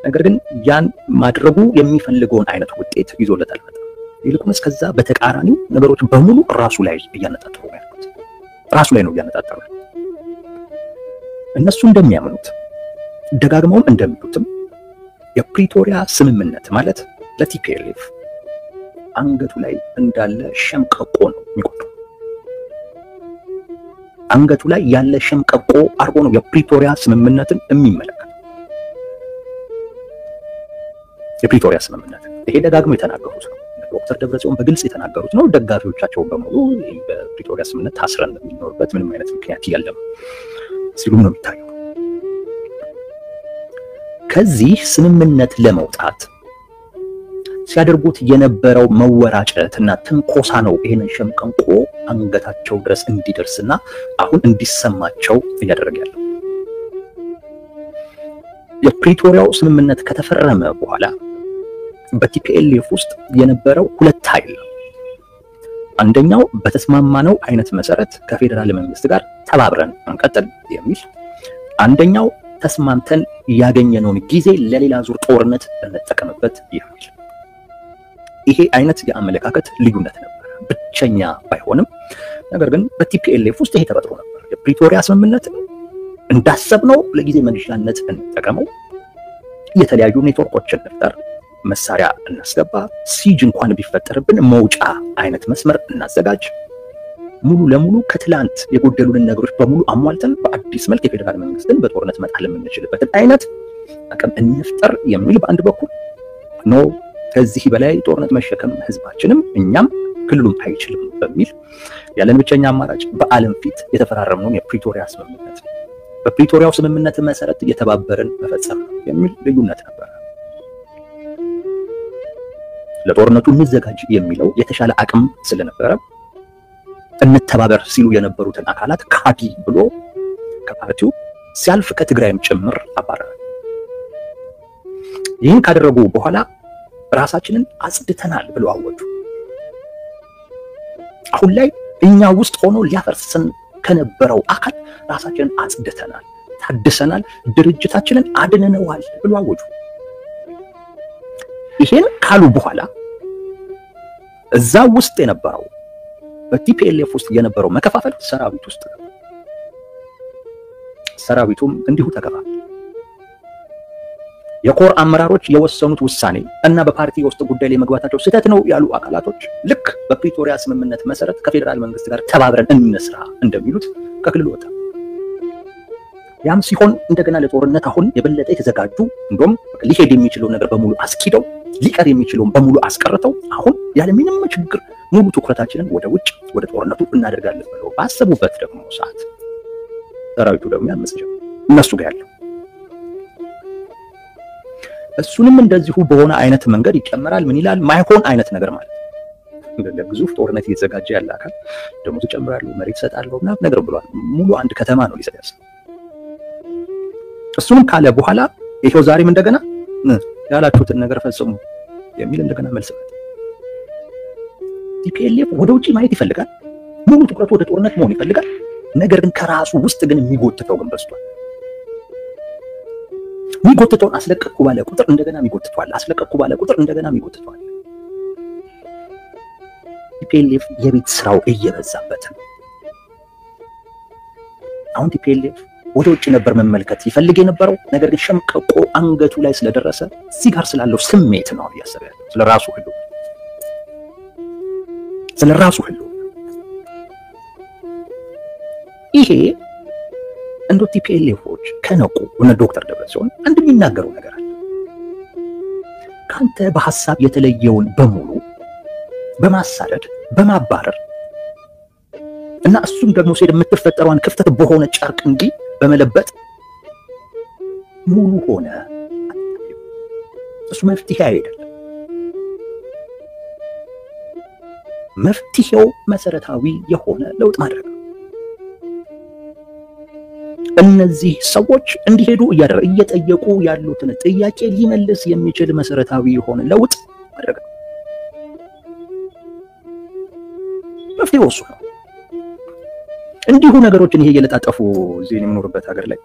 ነገር ግን ያን ማድረጉ የሚፈልገውን አይነት ውጤት ይዞለት አልመጣም። ይልቁንስ ከዛ በተቃራኒው ነገሮች በሙሉ ራሱ ላይ እያነጣጠሩ ነው ያሉት። ራሱ ላይ ነው እያነጣጠሩ። እነሱ እንደሚያምኑት ደጋግመውም እንደሚሉትም የፕሪቶሪያ ስምምነት ማለት ለቲፒኤልኤፍ አንገቱ ላይ እንዳለ ሸምቀቆ ነው የሚቆጠረው። አንገቱ ላይ ያለ ሸምቀቆ አርጎ ነው የፕሪቶሪያ ስምምነትን የሚመለከት። የፕሪቶሪያ ስምምነት ይሄ ደጋግመው የተናገሩት ነው። ዶክተር ደብረጽዮን በግልጽ የተናገሩት ነው። ደጋፊዎቻቸው በሙሉ በፕሪቶሪያ ስምምነት ታስረን የሚኖርበት ምንም አይነት ምክንያት የለም ሲሉም ነው የሚታየው። ከዚህ ስምምነት ለመውጣት ሲያደርጉት የነበረው መወራጨትና ትንኮሳ ነው ይሄንን ሸምቀቆ አንገታቸው ድረስ እንዲደርስና አሁን እንዲሰማቸው እያደረገ ያለው። የፕሪቶሪያው ስምምነት ከተፈረመ በኋላ በቲፒኤልኤፍ ውስጥ የነበረው ሁለት ኃይል ነው። አንደኛው በተስማማነው አይነት መሰረት ከፌደራል መንግስት ጋር ተባብረን እንቀጥል የሚል፣ አንደኛው ተስማምተን ያገኘነውን ጊዜ ለሌላ ዙር ጦርነት እንጠቀምበት የሚል። ይሄ አይነት የአመለካከት ልዩነት ነበር። ብቸኛ ባይሆንም ነገር ግን በቲፒኤልኤፍ ውስጥ ይሄ ተፈጥሮ ነበር። የፕሪቶሪያ ስምምነት እንዳሰብነው ለጊዜ መግዣነት እንጠቀመው፣ የተለያዩ ኔትወርኮችን እንፍጠር፣ መሳሪያ እናስገባ፣ ሲጅ እንኳን ቢፈጠርብን መውጫ አይነት መስመር እናዘጋጅ፣ ሙሉ ለሙሉ ከትላንት የጎደሉንን ነገሮች በሙሉ አሟልተን በአዲስ መልክ የፌደራል መንግስትን በጦርነት መጣል የምንችልበትን አይነት አቅም እንፍጠር የሚል በአንድ በኩል ኖ ከዚህ በላይ ጦርነት መሸከም ህዝባችንም እኛም ክልሉም አይችልም በሚል ያለን ብቸኛ አማራጭ በዓለም ፊት የተፈራረምነውን የፕሪቶሪያ ስምምነት በፕሪቶሪያው ስምምነት መሰረት የተባበረን መፈጸም የሚል ልዩነት ነበር። ለጦርነቱ እንዘጋጅ የሚለው የተሻለ አቅም ስለነበረ እንተባበር ሲሉ የነበሩትን አካላት ካዲ ብሎ ከፓርቲው ሲያልፍ ከትግራይም ጭምር አባረረ። ይህን ካደረጉ በኋላ ራሳችንን አጽድተናል ብለው አወጁ። አሁን ላይ እኛ ውስጥ ሆኖ ሊያፈርስን ከነበረው አካል ራሳችንን አጽድተናል፣ ታድሰናል፣ ድርጅታችንን አድነነዋል ብለው አወጁ። ይሄን ካሉ በኋላ እዛ ውስጥ የነበረው በቲፒኤልኤፍ ውስጥ የነበረው መከፋፈል ሰራዊት ውስጥ ነው። ሰራዊቱም እንዲሁ ተከፋፈለ። የኮር አመራሮች የወሰኑት ውሳኔ እና በፓርቲ ውስጥ ጉዳይ ላይ መግባታቸው ስህተት ነው ያሉ አካላቶች ልክ በፕሪቶሪያ ስምምነት መሰረት ከፌደራል መንግስት ጋር ተባብረን እንስራ እንደሚሉት ከክልሉ ወጣ። ያም ሲሆን እንደገና ለጦርነት አሁን የበለጠ የተዘጋጁ እንደውም ሊሄድ የሚችለው ነገር በሙሉ አስኪደው ሊቀር የሚችለውን በሙሉ አስቀርተው አሁን ያለምንም ችግር ሙሉ ትኩረታችንን ወደ ውጭ ወደ ጦርነቱ እናደርጋለን ብለው ባሰቡበት ደግሞ ሰዓት ሰራዊቱ ደግሞ ያመጽ ጀመረ። እነሱ ጋር ያለው እሱንም እንደዚሁ በሆነ አይነት መንገድ ይጨመራል። ምን ይላል? ማይሆን አይነት ነገር ማለት ለግዙፍ ጦርነት እየተዘጋጀ ያለ አካል ደሞዝ ይጨምራሉ፣ መሬት ይሰጣለሁ ምናምን ነገር ብሏል። ሙሉ አንድ ከተማ ነው ሊሰጥ ያሰበው። እሱንም ካለ በኋላ ይሄው ዛሬም እንደገና ያላችሁትን ነገር ፈጽሙ የሚል እንደገና መልስ መጣ። ቲፒኤልኤፍ ወደ ውጪ ማየት ይፈልጋል። ሙሉ ትኩረቱ ወደ ጦርነት መሆን ይፈልጋል። ነገር ግን ከራሱ ውስጥ ግን የሚጎትተው ግን በዝቷል። የሚጎትተውን አስለቀቅኩ ባለ ቁጥር እንደገና የሚጎትተዋል፣ አስለቀቅኩ ባለ ቁጥር እንደገና የሚጎትተዋል። ቲፒኤልኤፍ የቤት ስራው እየበዛበት ነው። አሁን ቲፒኤልኤፍ ወደ ውጭ ነበር መመልከት ይፈልግ የነበረው፣ ነገር ግን ሸምቀቆ አንገቱ ላይ ስለደረሰ እዚህ ጋር ስላለው ስሜት ነው እያሰበ ያለው፣ ስለራሱ ህልው ይሄ እንዶ ቲፒኤልኤፎች ከነቁ እነ ዶክተር ደብረጽዮን አንድ የሚናገረው ነገር አለ። ካንተ በሐሳብ የተለየውን በሙሉ በማሳደድ በማባረር እና እሱም ደግሞ ሲሄድ የምትፈጠረውን ክፍተት በሆነ ጨርቅ እንዲ በመለበጥ ሙሉ ሆነ እሱ መፍትሄ አይደለም። መፍትሄው መሰረታዊ የሆነ ለውጥ ማድረግ ነው። እነዚህ ሰዎች እንዲሄዱ እየጠየቁ ያሉትን ጥያቄ ሊመልስ የሚችል መሰረታዊ የሆነ ለውጥ ማድረግ ነው። መፍትሄው እሱ ነው። እንዲሁ ነገሮችን ይሄ እየለጣጠፉ እዚህ የምኖርበት ሀገር ላይ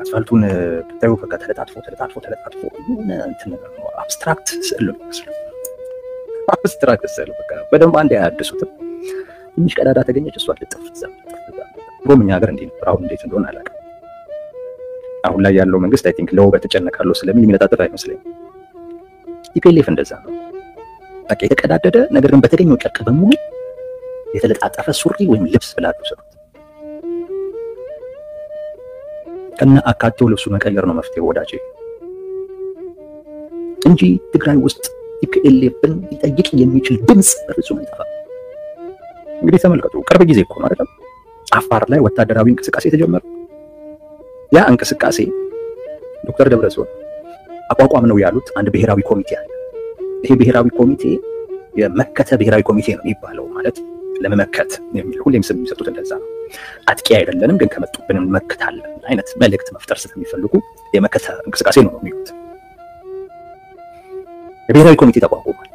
አስፋልቱን ብታዩ በቃ ተለጣጥፎ እንትን አብስትራክት ስዕል ነው የሚመስለው። አብስትራክት ስዕል በቃ በደንብ አንድ ያድሱትም ትንሽ ቀዳዳ ተገኘች እሷ ልጥፍ ጎምኛ ሀገር እንዴ ነው። አሁን እንዴት እንደሆነ አላውቅም። አሁን ላይ ያለው መንግስት አይ ቲንክ ለውበት ተጨነቃለሁ ስለሚል የሚለጣጠፍ አይመስለኝም። ቲፒኤልኤፍ እንደዛ ነው። በቃ የተቀዳደደ ነገር ግን በተገኘው ጨርቅ በሙሉ የተለጣጠፈ ሱሪ ወይም ልብስ ብላችሁ ሰሩት። ከነ አካቴው ልብሱ መቀየር ነው መፍትሄው ወዳጄ፣ እንጂ ትግራይ ውስጥ ቲፒኤልኤፍን ሊጠይቅ የሚችል ድምጽ በፍጹም አይጠፋም። እንግዲህ ተመልከቱ፣ ቅርብ ጊዜ እኮ ነው አይደል አፋር ላይ ወታደራዊ እንቅስቃሴ ተጀመረ። ያ እንቅስቃሴ ዶክተር ደብረጽዮን አቋቋም ነው ያሉት አንድ ብሔራዊ ኮሚቴ አለ። ይሄ ብሔራዊ ኮሚቴ የመከተ ብሔራዊ ኮሚቴ ነው የሚባለው። ማለት ለመመከት የሚል ሁሌም ስም የሚሰጡት እንደዛ ነው። አጥቂ አይደለንም ግን ከመጡብን እንመክታለን አይነት መልእክት መፍጠር ስለሚፈልጉ የመከተ እንቅስቃሴ ነው የሚሉት። የብሔራዊ ኮሚቴ ተቋቁሟል።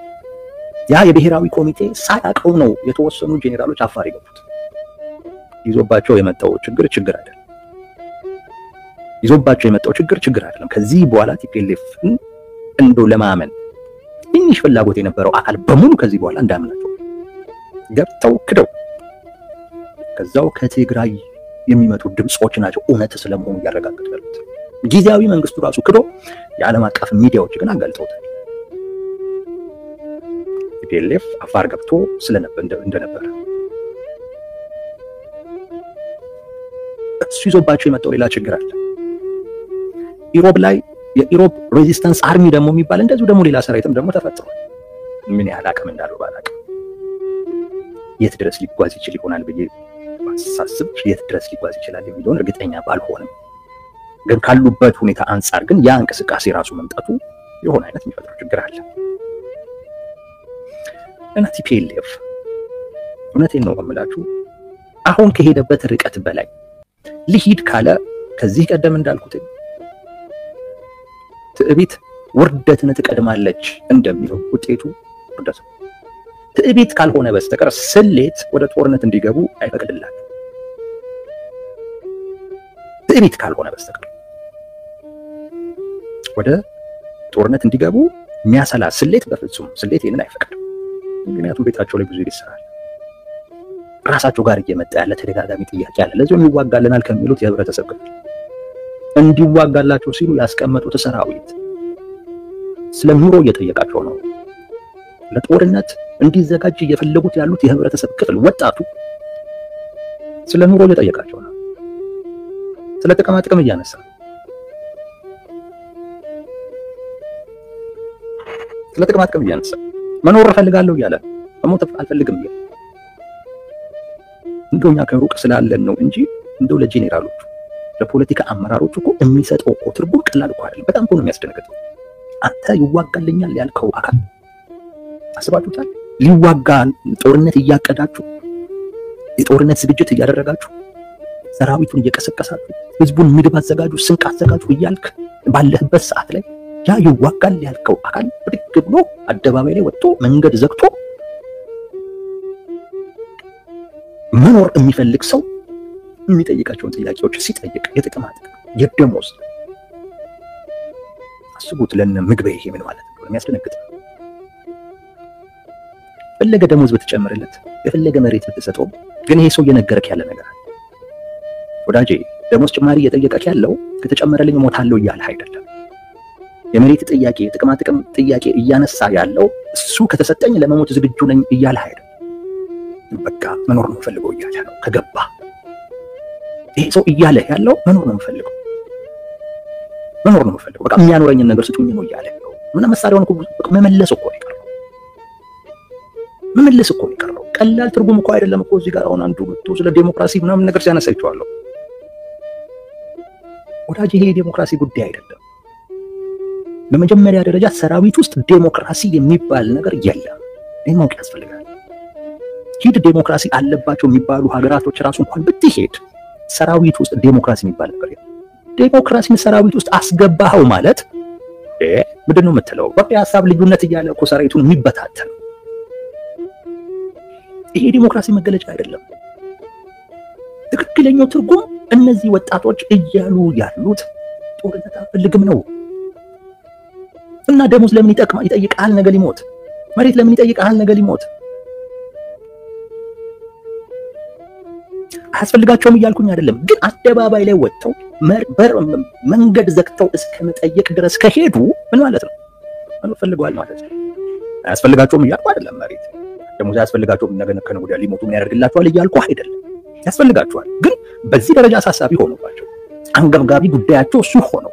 ያ የብሔራዊ ኮሚቴ ሳያውቀው ነው የተወሰኑ ጄኔራሎች አፋር የገቡት። ይዞባቸው የመጣው ችግር አይደለም። ይዞባቸው የመጣው ችግር አይደለም። ከዚህ በኋላ ቲፒኤልኤፍን እንደው ለማመን ትንሽ ፍላጎት የነበረው አካል በሙሉ ከዚህ በኋላ እንዳምናቸው ገብተው ክደው ከዛው ከትግራይ የሚመጡ ድምጾች ናቸው እውነት ስለመሆኑ ያረጋግጡ ያሉት። ጊዜያዊ መንግስቱ ራሱ ክዶ የዓለም አቀፍ ሚዲያዎች ግን አጋልጠውታል። ቲፒኤልኤፍ አፋር ገብቶ እንደነበረ እሱ ይዞባቸው የመጣው ሌላ ችግር አለ። ኢሮብ ላይ የኢሮብ ሬዚስታንስ አርሚ ደግሞ የሚባል እንደዚሁ ደግሞ ሌላ ሰራዊትም ደግሞ ተፈጥሯል። ምን ያህል አቅም እንዳለው ባላቅም የት ድረስ ሊጓዝ ይችል ይሆናል ብዬ ሳስብ የት ድረስ ሊጓዝ ይችላል የሚለውን እርግጠኛ ባልሆንም ግን ካሉበት ሁኔታ አንፃር ግን ያ እንቅስቃሴ ራሱ መምጣቱ የሆነ አይነት የሚፈጥረው ችግር አለ። እና ቲፒኤልኤፍ እውነቴን ነው የምላችሁ አሁን ከሄደበት ርቀት በላይ ሊሂድ ካለ ከዚህ ቀደም እንዳልኩት ትዕቢት ውርደትን ትቀድማለች እንደሚለው ውጤቱ ውርደት ነው። ትዕቢት ካልሆነ በስተቀር ስሌት ወደ ጦርነት እንዲገቡ አይፈቅድላቸውም። ትዕቢት ካልሆነ በስተቀር ወደ ጦርነት እንዲገቡ የሚያሰላ ስሌት በፍጹም ስሌት ይሄንን አይፈቅድም። ምክንያቱም ቤታቸው ላይ ብዙ ይሰራል። ራሳቸው ጋር እየመጣ ያለ ተደጋጋሚ ጥያቄ አለ። ለዚህም ይዋጋልናል ከሚሉት የህብረተሰብ ክፍል እንዲዋጋላቸው ሲሉ ያስቀመጡት ሰራዊት ስለ ኑሮ እየጠየቃቸው ነው። ለጦርነት እንዲዘጋጅ እየፈለጉት ያሉት የህብረተሰብ ክፍል ወጣቱ ስለ ኑሮ እየጠየቃቸው ነው። ስለ ጥቅም እያነሳ መኖር እፈልጋለሁ እያለ መሞት አልፈልግም እያለ እንደኛ ከሩቅ ስላለን ነው እንጂ እንደው ለጄኔራሎቹ ለፖለቲካ አመራሮች እኮ የሚሰጠው እኮ ትርጉም ቀላል እኮ አይደለም። በጣም እኮ ነው የሚያስደነግጠው። አንተ ይዋጋልኛል ያልከው አካል አስባችሁታል? ሊዋጋ ጦርነት እያቀዳችሁ የጦርነት ዝግጅት እያደረጋችሁ ሰራዊቱን እየቀሰቀሳችሁ ህዝቡን ምግብ አዘጋጁ፣ ስንቅ አዘጋጁ እያልክ ባለህበት ሰዓት ላይ ያ ይዋጋል ያልከው አካል ብድግ ብሎ አደባባይ ላይ ወጥቶ መንገድ ዘግቶ መኖር የሚፈልግ ሰው የሚጠይቃቸውን ጥያቄዎች ሲጠይቅ የጥቅማ ጥቅም የደሞዝ አስቡት። ለነ ምግቤ ይሄ ምን ማለት ነው? የሚያስደነግጥ ነው። ፈለገ ደሞዝ ብትጨምርለት የፈለገ መሬት ብትሰጠው ግን ይሄ ሰው እየነገረክ ያለ ነገር አለ ወዳጄ። ደሞዝ ጭማሪ እየጠየቀክ ያለው ከተጨመረልኝ እሞታለሁ እያለህ አይደለም። የመሬት ጥያቄ ጥቅማ ጥቅም ጥያቄ እያነሳ ያለው እሱ ከተሰጠኝ ለመሞት ዝግጁ ነኝ እያለህ አይደለም። በቃ መኖር ነው ፈልገው እያለ ነው ከገባ። ይሄ ሰው እያለ ያለው መኖር ነው ፈልገው በቃ የሚያኖረኝን ነገር ስጡኝ ነው እያለ ነው። ምን መሳሪያውን እኮ መመለስ እኮ ነው የቀረው። ቀላል ትርጉም እኮ አይደለም እኮ እዚህ ጋር አሁን አንዱ መጥቶ ስለ ዴሞክራሲ ምናምን ነገር ሲያነሳ ይቻላል። ወዳጅ ይሄ ዴሞክራሲ ጉዳይ አይደለም። በመጀመሪያ ደረጃ ሰራዊት ውስጥ ዴሞክራሲ የሚባል ነገር የለም። ይሄን ማወቅ ያስፈልጋል። ሂድ ዴሞክራሲ አለባቸው የሚባሉ ሀገራቶች ራሱ እንኳን ብትሄድ ሰራዊት ውስጥ ዴሞክራሲ የሚባል ነገር የለም። ዴሞክራሲን ሰራዊት ውስጥ አስገባኸው ማለት ምንድን ነው የምትለው? በቃ የሀሳብ ልዩነት እያለ እኮ ሰራዊቱን የሚበታተን ይሄ ዴሞክራሲ መገለጫ አይደለም። ትክክለኛው ትርጉም እነዚህ ወጣቶች እያሉ ያሉት ጦርነት አልፈልግም ነው። እና ደሞዝ ለምን ይጠይቃል ነገ ሊሞት? መሬት ለምን ይጠይቃል ነገ ሊሞት? አያስፈልጋቸውም እያልኩኝ አይደለም፣ ግን አደባባይ ላይ ወጥተው መንገድ ዘግተው እስከ መጠየቅ ድረስ ከሄዱ ምን ማለት ነው? ምን ፈልገዋል ማለት ነው? አያስፈልጋቸውም እያልኩ አይደለም። መሬት ደሞዝ አያስፈልጋቸውም ነገ ከነገ ወዲያ ሊሞቱ ምን ያደርግላቸዋል እያልኩ አይደለም። ያስፈልጋቸዋል፣ ግን በዚህ ደረጃ አሳሳቢ ሆኖባቸው አንገብጋቢ ጉዳያቸው እሱ ሆነው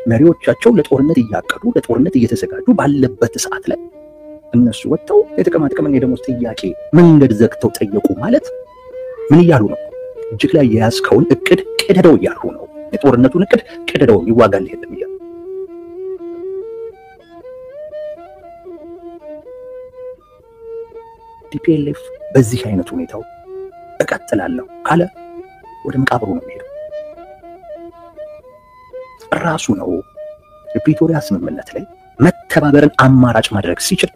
መሪዎቻቸው ለጦርነት እያቀዱ ለጦርነት እየተዘጋጁ ባለበት ሰዓት ላይ እነሱ ወጥተው የጥቅማ ጥቅምን የደሞዝ ጥያቄ መንገድ ዘግተው ጠየቁ ማለት ምን እያሉ ነው? እጅግ ላይ የያዝከውን እቅድ ቅደደው እያሉ ነው። የጦርነቱን እቅድ ቅደደው ይዋጋል ይሄድም እያሉ ቲፒኤልኤፍ በዚህ አይነት ሁኔታው እቀጥላለሁ ካለ ወደ መቃብሩ ነው የሚሄደው። ራሱ ነው የፕሪቶሪያ ስምምነት ላይ መተባበርን አማራጭ ማድረግ ሲችል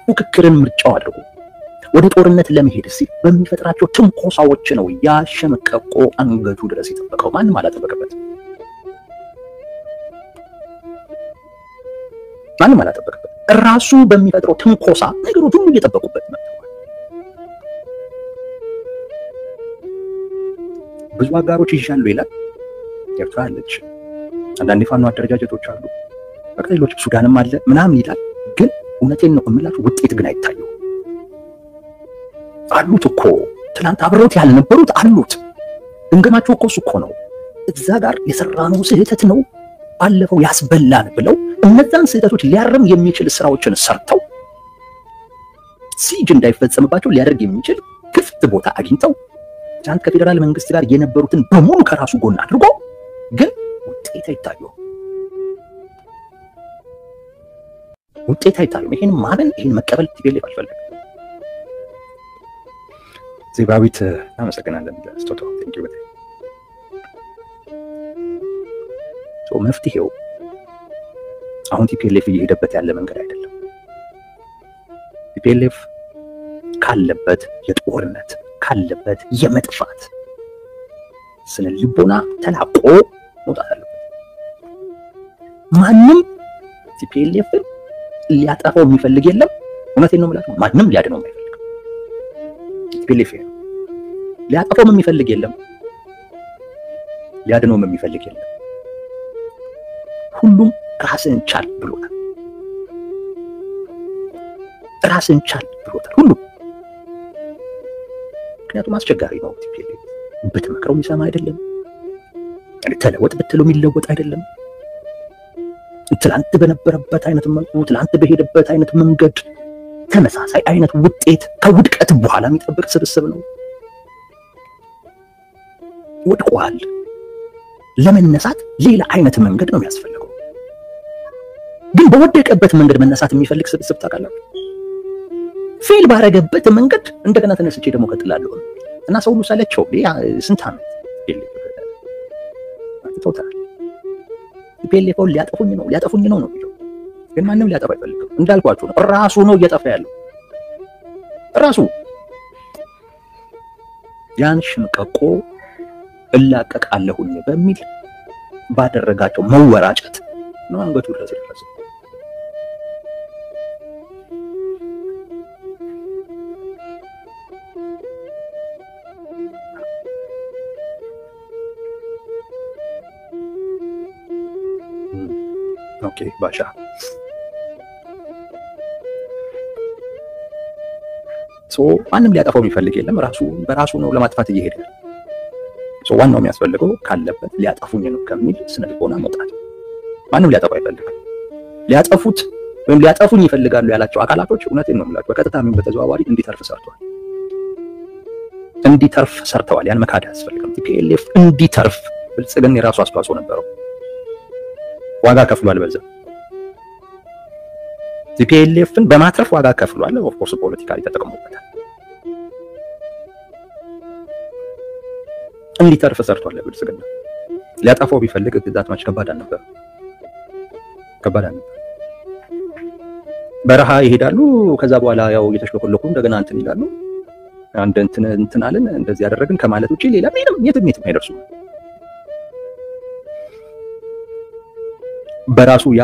ፉክክርን ምርጫው አድርጎ ወደ ጦርነት ለመሄድ ሲል በሚፈጥራቸው ትንኮሳዎች ነው ያሸመቀቆ አንገቱ ድረስ የጠበቀው። ማንም አላጠበቀበትም። ራሱ በሚፈጥረው ትንኮሳ ነገሮች ሁሉ እየጠበቁበት መጥተዋል። ብዙ አጋሮች ይሻሉ ይላል። ኤርትራ አለች፣ አንዳንድ የፋኖ አደረጃጀቶች አሉ፣ በቃ ሌሎች ሱዳንም አለ ምናምን ይላል። ግን እውነቴን ነው የምላችሁ ውጤት ግን አይታየው። አሉት እኮ ትላንት አብረውት ያልነበሩት አሉት። እንገማቸው እኮ እሱ እኮ ነው እዛ ጋር የሰራነው ስህተት ነው ባለፈው ያስበላን ብለው እነዛን ስህተቶች ሊያርም የሚችል ስራዎችን ሰርተው ሲጅ እንዳይፈጸምባቸው ሊያደርግ የሚችል ክፍት ቦታ አግኝተው ትላንት ከፌደራል መንግስት ጋር የነበሩትን በሙሉ ከራሱ ጎን አድርጎ ግን ውጤት አይታየውም። ይሄን ማመን ይሄን መቀበል ቲፒኤልኤፍ አልፈልግም። ዜባዊት አመሰግናለን ለስጦታው። ቴንክ ዩ በጣም መፍትሄው አሁን ቲፒኤልኤፍ እየሄደበት ያለ መንገድ አይደለም። ቲፒኤልኤፍ ካለበት የጦርነት ካለበት የመጥፋት ስነ ልቦና ተላቆ መውጣት አለበት። ማንም ቲፒኤልኤፍን ሊያጠፋው የሚፈልግ የለም። እውነቴን ነው የምላችሁ፣ ማንም ሊያድነው የማይፈልግ ቲፒኤልኤፍ ሊያጠፋው የሚፈልግ የለም፣ ሊያድነው የሚፈልግ የለም። ሁሉም ራስን ቻል ብሎታል። ሁሉም ምክንያቱም አስቸጋሪ ነው። ቲፒኤልኤፍ ብትመክረው የሚሰማ አይደለም። ተለወጥ ብትለው የሚለወጥ አይደለም። ትላንት በነበረበት አይነት መልኩ ትላንት በሄደበት አይነት መንገድ ተመሳሳይ አይነት ውጤት ከውድቀት በኋላ የሚጠብቅ ስብስብ ነው። ወድቋል። ለመነሳት ሌላ አይነት መንገድ ነው የሚያስፈልገው። ግን በወደቀበት መንገድ መነሳት የሚፈልግ ስብስብ ታውቃላችሁ። ፌል ባረገበት መንገድ እንደገና ተነስቼ ደግሞ ቀጥላለሁ እና ሰው ሁሉ ሰለቸው። ስንት ዓመት ቶታል ፔሌፎን ሊያጠፉኝ ነው የሚለው። ግን ማንም ሊያጠፋ አይፈልግም። እንዳልኳችሁ ነው፣ ራሱ ነው እየጠፋ ያለው ራሱ። ያን ሽምቀቆ እላቀቃለሁኝ በሚል ባደረጋቸው መወራጨት ነው አንገቱ ድረስ ደረሰ። ኦኬ ባሻ ማንም ሊያጠፋው የሚፈልግ የለም። በራሱ ነው ለማጥፋት እየሄደ ያለው። ዋናው የሚያስፈልገው ካለበት ሊያጠፉኝ ነው ከሚል ስነ ልቦና መውጣት። ማንም ሊያጠፋው አይፈልግም። ሊያጠፉት ወይም ሊያጠፉኝ ይፈልጋሉ ያላቸው አካላቶች እውነቴን ነው የምላቸው በቀጥታ ምን በተዘዋዋሪ እንዲተርፍ ሰርተዋል። ያን መካድ ያስፈልጋል። ቲፒኤልኤፍ እንዲተርፍ ብልጽግና የራሱ አስተዋጽኦ ነበረው። ዋጋ ከፍሏል። በዛ ቲፒኤልኤፍን በማትረፍ ዋጋ ከፍሏል። ኦፍ ኮርስ ፖለቲካሊ ተጠቅሞበታል። እንዲተርፍ ሰርቷል። ብልጽግና ሊያጠፋው ቢፈልግ ግዛት ማች ከባድ አልነበር። በረሃ ይሄዳሉ። ከዛ በኋላ ያው እየተሽለኮለኩ እንደገና እንትን ይላሉ። አንድ እንትን አለን እንደዚህ ያደረግን ከማለት ውጪ ሌላ ምንም የትም አይደርሱም። በራሱ ያ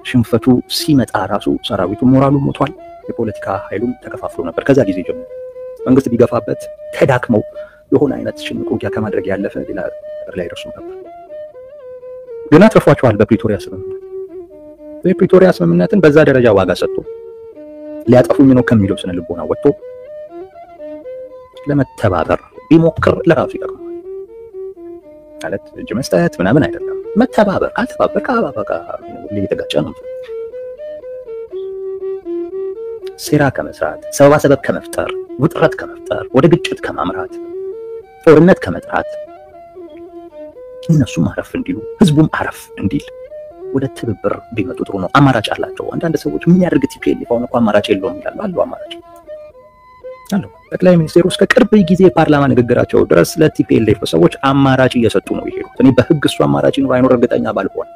ሽንፈቱ ሲመጣ ራሱ ሰራዊቱ ሞራሉ ሞቷል። የፖለቲካ ኃይሉም ተከፋፍሎ ነበር። ከዛ ጊዜ ጀምሮ መንግስት ቢገፋበት ተዳክመው የሆነ አይነት ሽንቅ ውጊያ ከማድረግ ያለፈ ሌላ ነገር ላይ ደርሱ ነበር። ግን አትርፏቸዋል። በፕሪቶሪያ ስምምነትን በዛ ደረጃ ዋጋ ሰጥቶ ሊያጠፉኝ ነው ከሚለው ስነ ልቦና ወጥቶ ለመተባበር ቢሞክር ለራሱ ይጠቅማል። ማለት እጅ መስጠት ምናምን አይደለም። መተባበር ካልተባበር ከአባባ እየተጋጨ ነው። ሴራ ከመስራት፣ ሰበብ ከመፍጠር፣ ውጥረት ከመፍጠር፣ ወደ ግጭት ከማምራት፣ ጦርነት ከመጥራት እነሱም አረፍ እንዲሉ ህዝቡም አረፍ እንዲል ወደ ትብብር ቢመጡ ጥሩ ነው። አማራጭ አላቸው። አንዳንድ ሰዎች ምን ያደርግ ቲፒኤልኤፍ አሁን እንኳን አማራጭ የለውም ይላሉ። አለው አማራጭ አለው። ጠቅላይ ሚኒስትሩ እስከ ቅርብ ጊዜ ፓርላማ ንግግራቸው ድረስ ለቲፒኤልኤፍ ሰዎች አማራጭ እየሰጡ ነው ይሄዱት። እኔ በህግ እሱ አማራጭ ነው አይኖር እርግጠኛ ባልሆን፣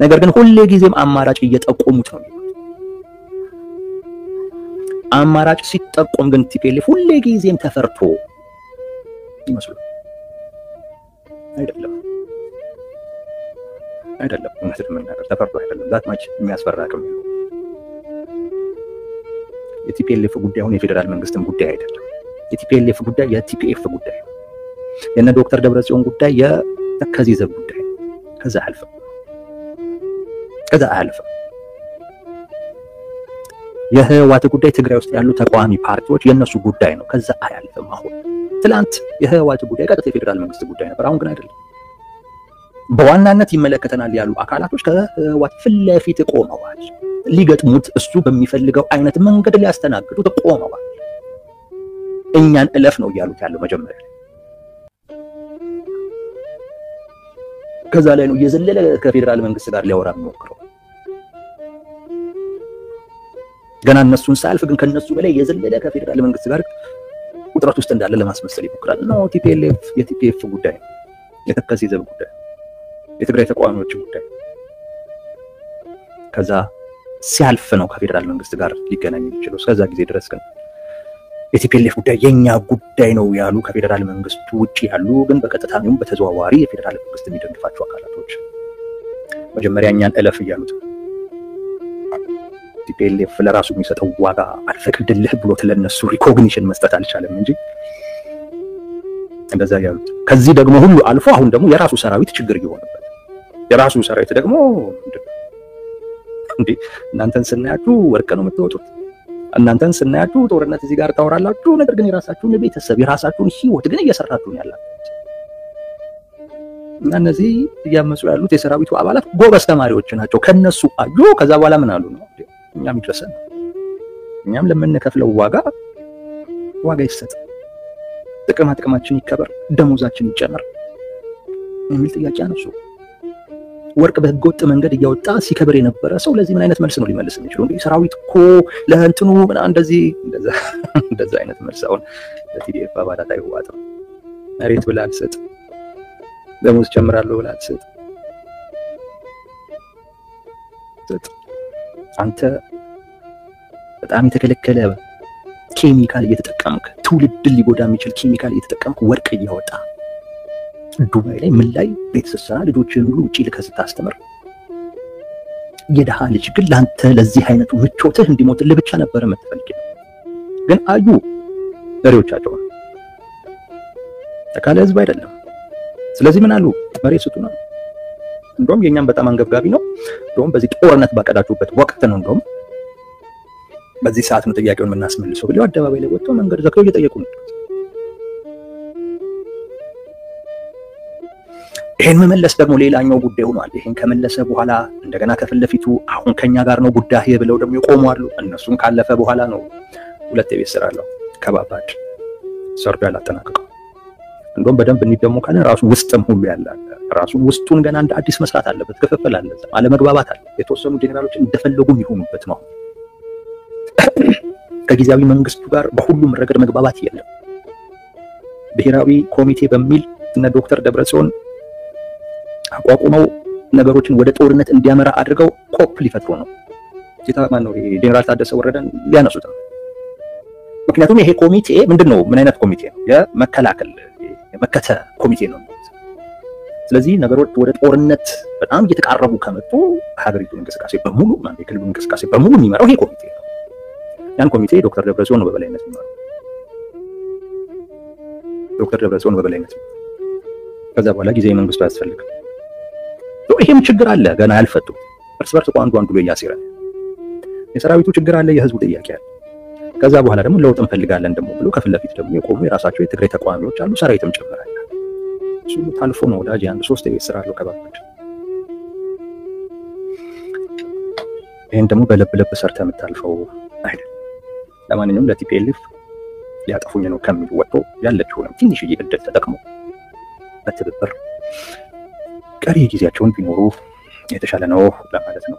ነገር ግን ሁሌ ጊዜም አማራጭ እየጠቆሙት ነው። አማራጭ ሲጠቆም ግን ቲፒኤልኤፍ ሁሌ ጊዜም ተፈርቶ ይመስሉ አይደለም። እውነቱን መናገር ተፈርቶ አይደለም። ዛት ማች የሚያስፈራ አቅም ነው። የቲፒኤልኤፍ ጉዳይ አሁን የፌደራል መንግስትም ጉዳይ አይደለም። የቲፒኤልኤፍ ጉዳይ የቲፒኤፍ ጉዳይ ነው። የነ ዶክተር ደብረጽዮን ጉዳይ የተከዜ ዘብ ጉዳይ ነው። ከዛ አልፈ የህወሓት ጉዳይ ትግራይ ውስጥ ያሉ ተቃዋሚ ፓርቲዎች የነሱ ጉዳይ ነው። ከዛ አያልፍም። አሁን ትላንት የህወሓት ጉዳይ ቀጥታ የፌደራል መንግስት ጉዳይ ነበር። አሁን ግን አይደለም። በዋናነት ይመለከተናል ያሉ አካላቶች ከህወሓት ፊት ለፊት ቆመዋል። ሊገጥሙት እሱ በሚፈልገው አይነት መንገድ ሊያስተናግዱት ቆመዋል። እኛን እለፍ ነው እያሉት ያለው መጀመሪያ ላይ። ከዛ ላይ ነው እየዘለለ ከፌደራል መንግስት ጋር ሊያወራ የሚሞክረው። ገና እነሱን ሳያልፍ ግን ከነሱ በላይ የዘለለ ከፌደራል መንግስት ጋር ውጥረት ውስጥ እንዳለ ለማስመሰል ይሞክራል። ነው ቲፒኤልኤፍ የቲፒኤፍ ጉዳይ፣ የተከዜ ዘብ ጉዳይ፣ የትግራይ ተቃዋሚዎች ጉዳይ። ከዛ ሲያልፍ ነው ከፌደራል መንግስት ጋር ሊገናኝ የሚችለው። እስከዛ ጊዜ ድረስ ግን የቲፒኤልኤፍ ጉዳይ የኛ ጉዳይ ነው ያሉ ከፌደራል መንግስቱ ውጪ ያሉ ግን በቀጥታም በተዘዋዋሪ የፌደራል መንግስት የሚደግፋቸው አካላቶች መጀመሪያ እኛን እለፍ እያሉት ቲፒኤልኤፍ ለራሱ የሚሰጠው ዋጋ አልፈቅድልህ ብሎት ለነሱ ሪኮግኒሽን መስጠት አልቻለም እንጂ እንደዛ ያሉት። ከዚህ ደግሞ ሁሉ አልፎ አሁን ደግሞ የራሱ ሰራዊት ችግር እየሆነበት የራሱ ሰራዊት ደግሞ እንዴ እናንተን ስናያችሁ ወርቅ ነው የምትወጡት፣ እናንተን ስናያችሁ ጦርነት እዚህ ጋር ታወራላችሁ፣ ነገር ግን የራሳችሁን ቤተሰብ የራሳችሁን ህይወት ግን እየሰራችሁ ነው ያላችሁ። እና እነዚህ እያመጹ ያሉት የሰራዊቱ አባላት ጎበዝ ተማሪዎች ናቸው። ከነሱ አዩ። ከዛ በኋላ ምን አሉ ነው እኛም ይድረሰን፣ እኛም ለምንከፍለው ዋጋ ይሰጥ። ጥቅማችን ይከበር፣ ደሞዛችን ይጨመር የሚል ጥያቄ አነሱ። ወርቅ በህገወጥ መንገድ እያወጣ ሲከብር የነበረ ሰው ለዚህ ምን አይነት መልስ ነው ሊመልስ የሚችለው? እንዴ ሰራዊት እኮ ለእንትኑ ምን እንደዛ አይነት መልስ አሁን ለቲዲኤፍ አባላት አይዋጥም። መሬት ብላ አትሰጥ፣ ደሞዝ ጨምራለሁ ብላ አትሰጥ። አንተ በጣም የተከለከለ ኬሚካል እየተጠቀምክ ትውልድን ሊጎዳ የሚችል ኬሚካል እየተጠቀምክ ወርቅ እያወጣ ዱባይ ላይ ምን ላይ ቤት ስትሰራ ልጆችን ሁሉ ውጪ ልከህ ስታስተምር የደሃ ልጅ ግን ላንተ ለዚህ አይነቱ ምቾትህ እንዲሞትልህ ብቻ ነበር የምትፈልገው። ግን አዩ መሪዎቻቸው ተካለ ህዝብ አይደለም። ስለዚህ ምን አሉ? መሬት ስጡና እንደውም የኛም በጣም አንገብጋቢ ነው። እንደውም በዚህ ጦርነት ባቀዳችሁበት ወቅት ነው እንደውም በዚህ ሰዓት ነው ጥያቄውን የምናስመልሰው ብለው አደባባይ ላይ ወጥተው መንገድ ዘግተው እየጠየቁ ነው። ይሄን መመለስ ደግሞ ሌላኛው ጉዳይ ሆኗል። ይሄን ከመለሰ በኋላ እንደገና ከፊት ለፊቱ አሁን ከኛ ጋር ነው ጉዳይ ብለው ደግሞ ይቆማሉ። እነሱን ካለፈ በኋላ ነው ሁለት የቤት ስራ አለው ከባባድ ሰርዶ ያላጠናቀቀው። እንደውም በደንብ እንዲደሞ ካለ ራሱ ውስጥም ሁሉ ያለ ራሱ ውስጡን ገና እንደ አዲስ መስራት አለበት። ክፍፍል አለ፣ አለመግባባት አለ። የተወሰኑ ጄኔራሎች እንደፈለጉ የሚሆኑበት ነው። ከጊዜያዊ መንግስቱ ጋር በሁሉም ረገድ መግባባት የለም። ብሔራዊ ኮሚቴ በሚል እነ ዶክተር ደብረጽዮን አቋቁመው ነገሮችን ወደ ጦርነት እንዲያመራ አድርገው ኮፕ ሊፈጥሩ ነው። ማነው ጄኔራል ታደሰ ወረደን ሊያነሱት ነው። ምክንያቱም ይሄ ኮሚቴ ምንድነው? ምን አይነት ኮሚቴ ነው? የመከላከል የመከተ ኮሚቴ ነው። ስለዚህ ነገሮች ወደ ጦርነት በጣም እየተቃረቡ ከመጡ ሀገሪቱ እንቅስቃሴ በሙሉ ማለት የክልሉ እንቅስቃሴ በሙሉ የሚመራው ይሄ ኮሚቴ ነው። ያን ኮሚቴ ዶክተር ደብረጽዮን ነው በበላይነት የሚመራው። ዶክተር ደብረጽዮን በበላይነት ከዛ በኋላ ጊዜያዊ መንግስቱ አያስፈልግም። ይሄም ችግር አለ ገና ያልፈቱ። እርስ በርስ አንዱ ላይ ያሲራ የሰራዊቱ ችግር አለ፣ የህዝቡ ጥያቄ አለ። ከዛ በኋላ ደግሞ ለውጥ እንፈልጋለን ደግሞ ብሎ ከፊት ለፊት ደግሞ የቆሙ የራሳቸው የትግራይ ተቋሚዎች አሉ፣ ሰራዊትም ጨምራል። እሱ ታልፎ ነው ወዳጅ አንድ 3 የቤት ስራ አለው ከባባድ። ይሄን ደግሞ በለብ ሰርተ የምታልፈው አይደል። ለማንኛውም ለቲፒኤልኤፍ ሊያጠፉኝ ነው ከሚል ወጥቶ ያለችውንም ትንሽዬ እድል ተጠቅሞ በትብብር ቀሪ ጊዜያቸውን ቢኖሩ የተሻለ ነው ለማለት ነው።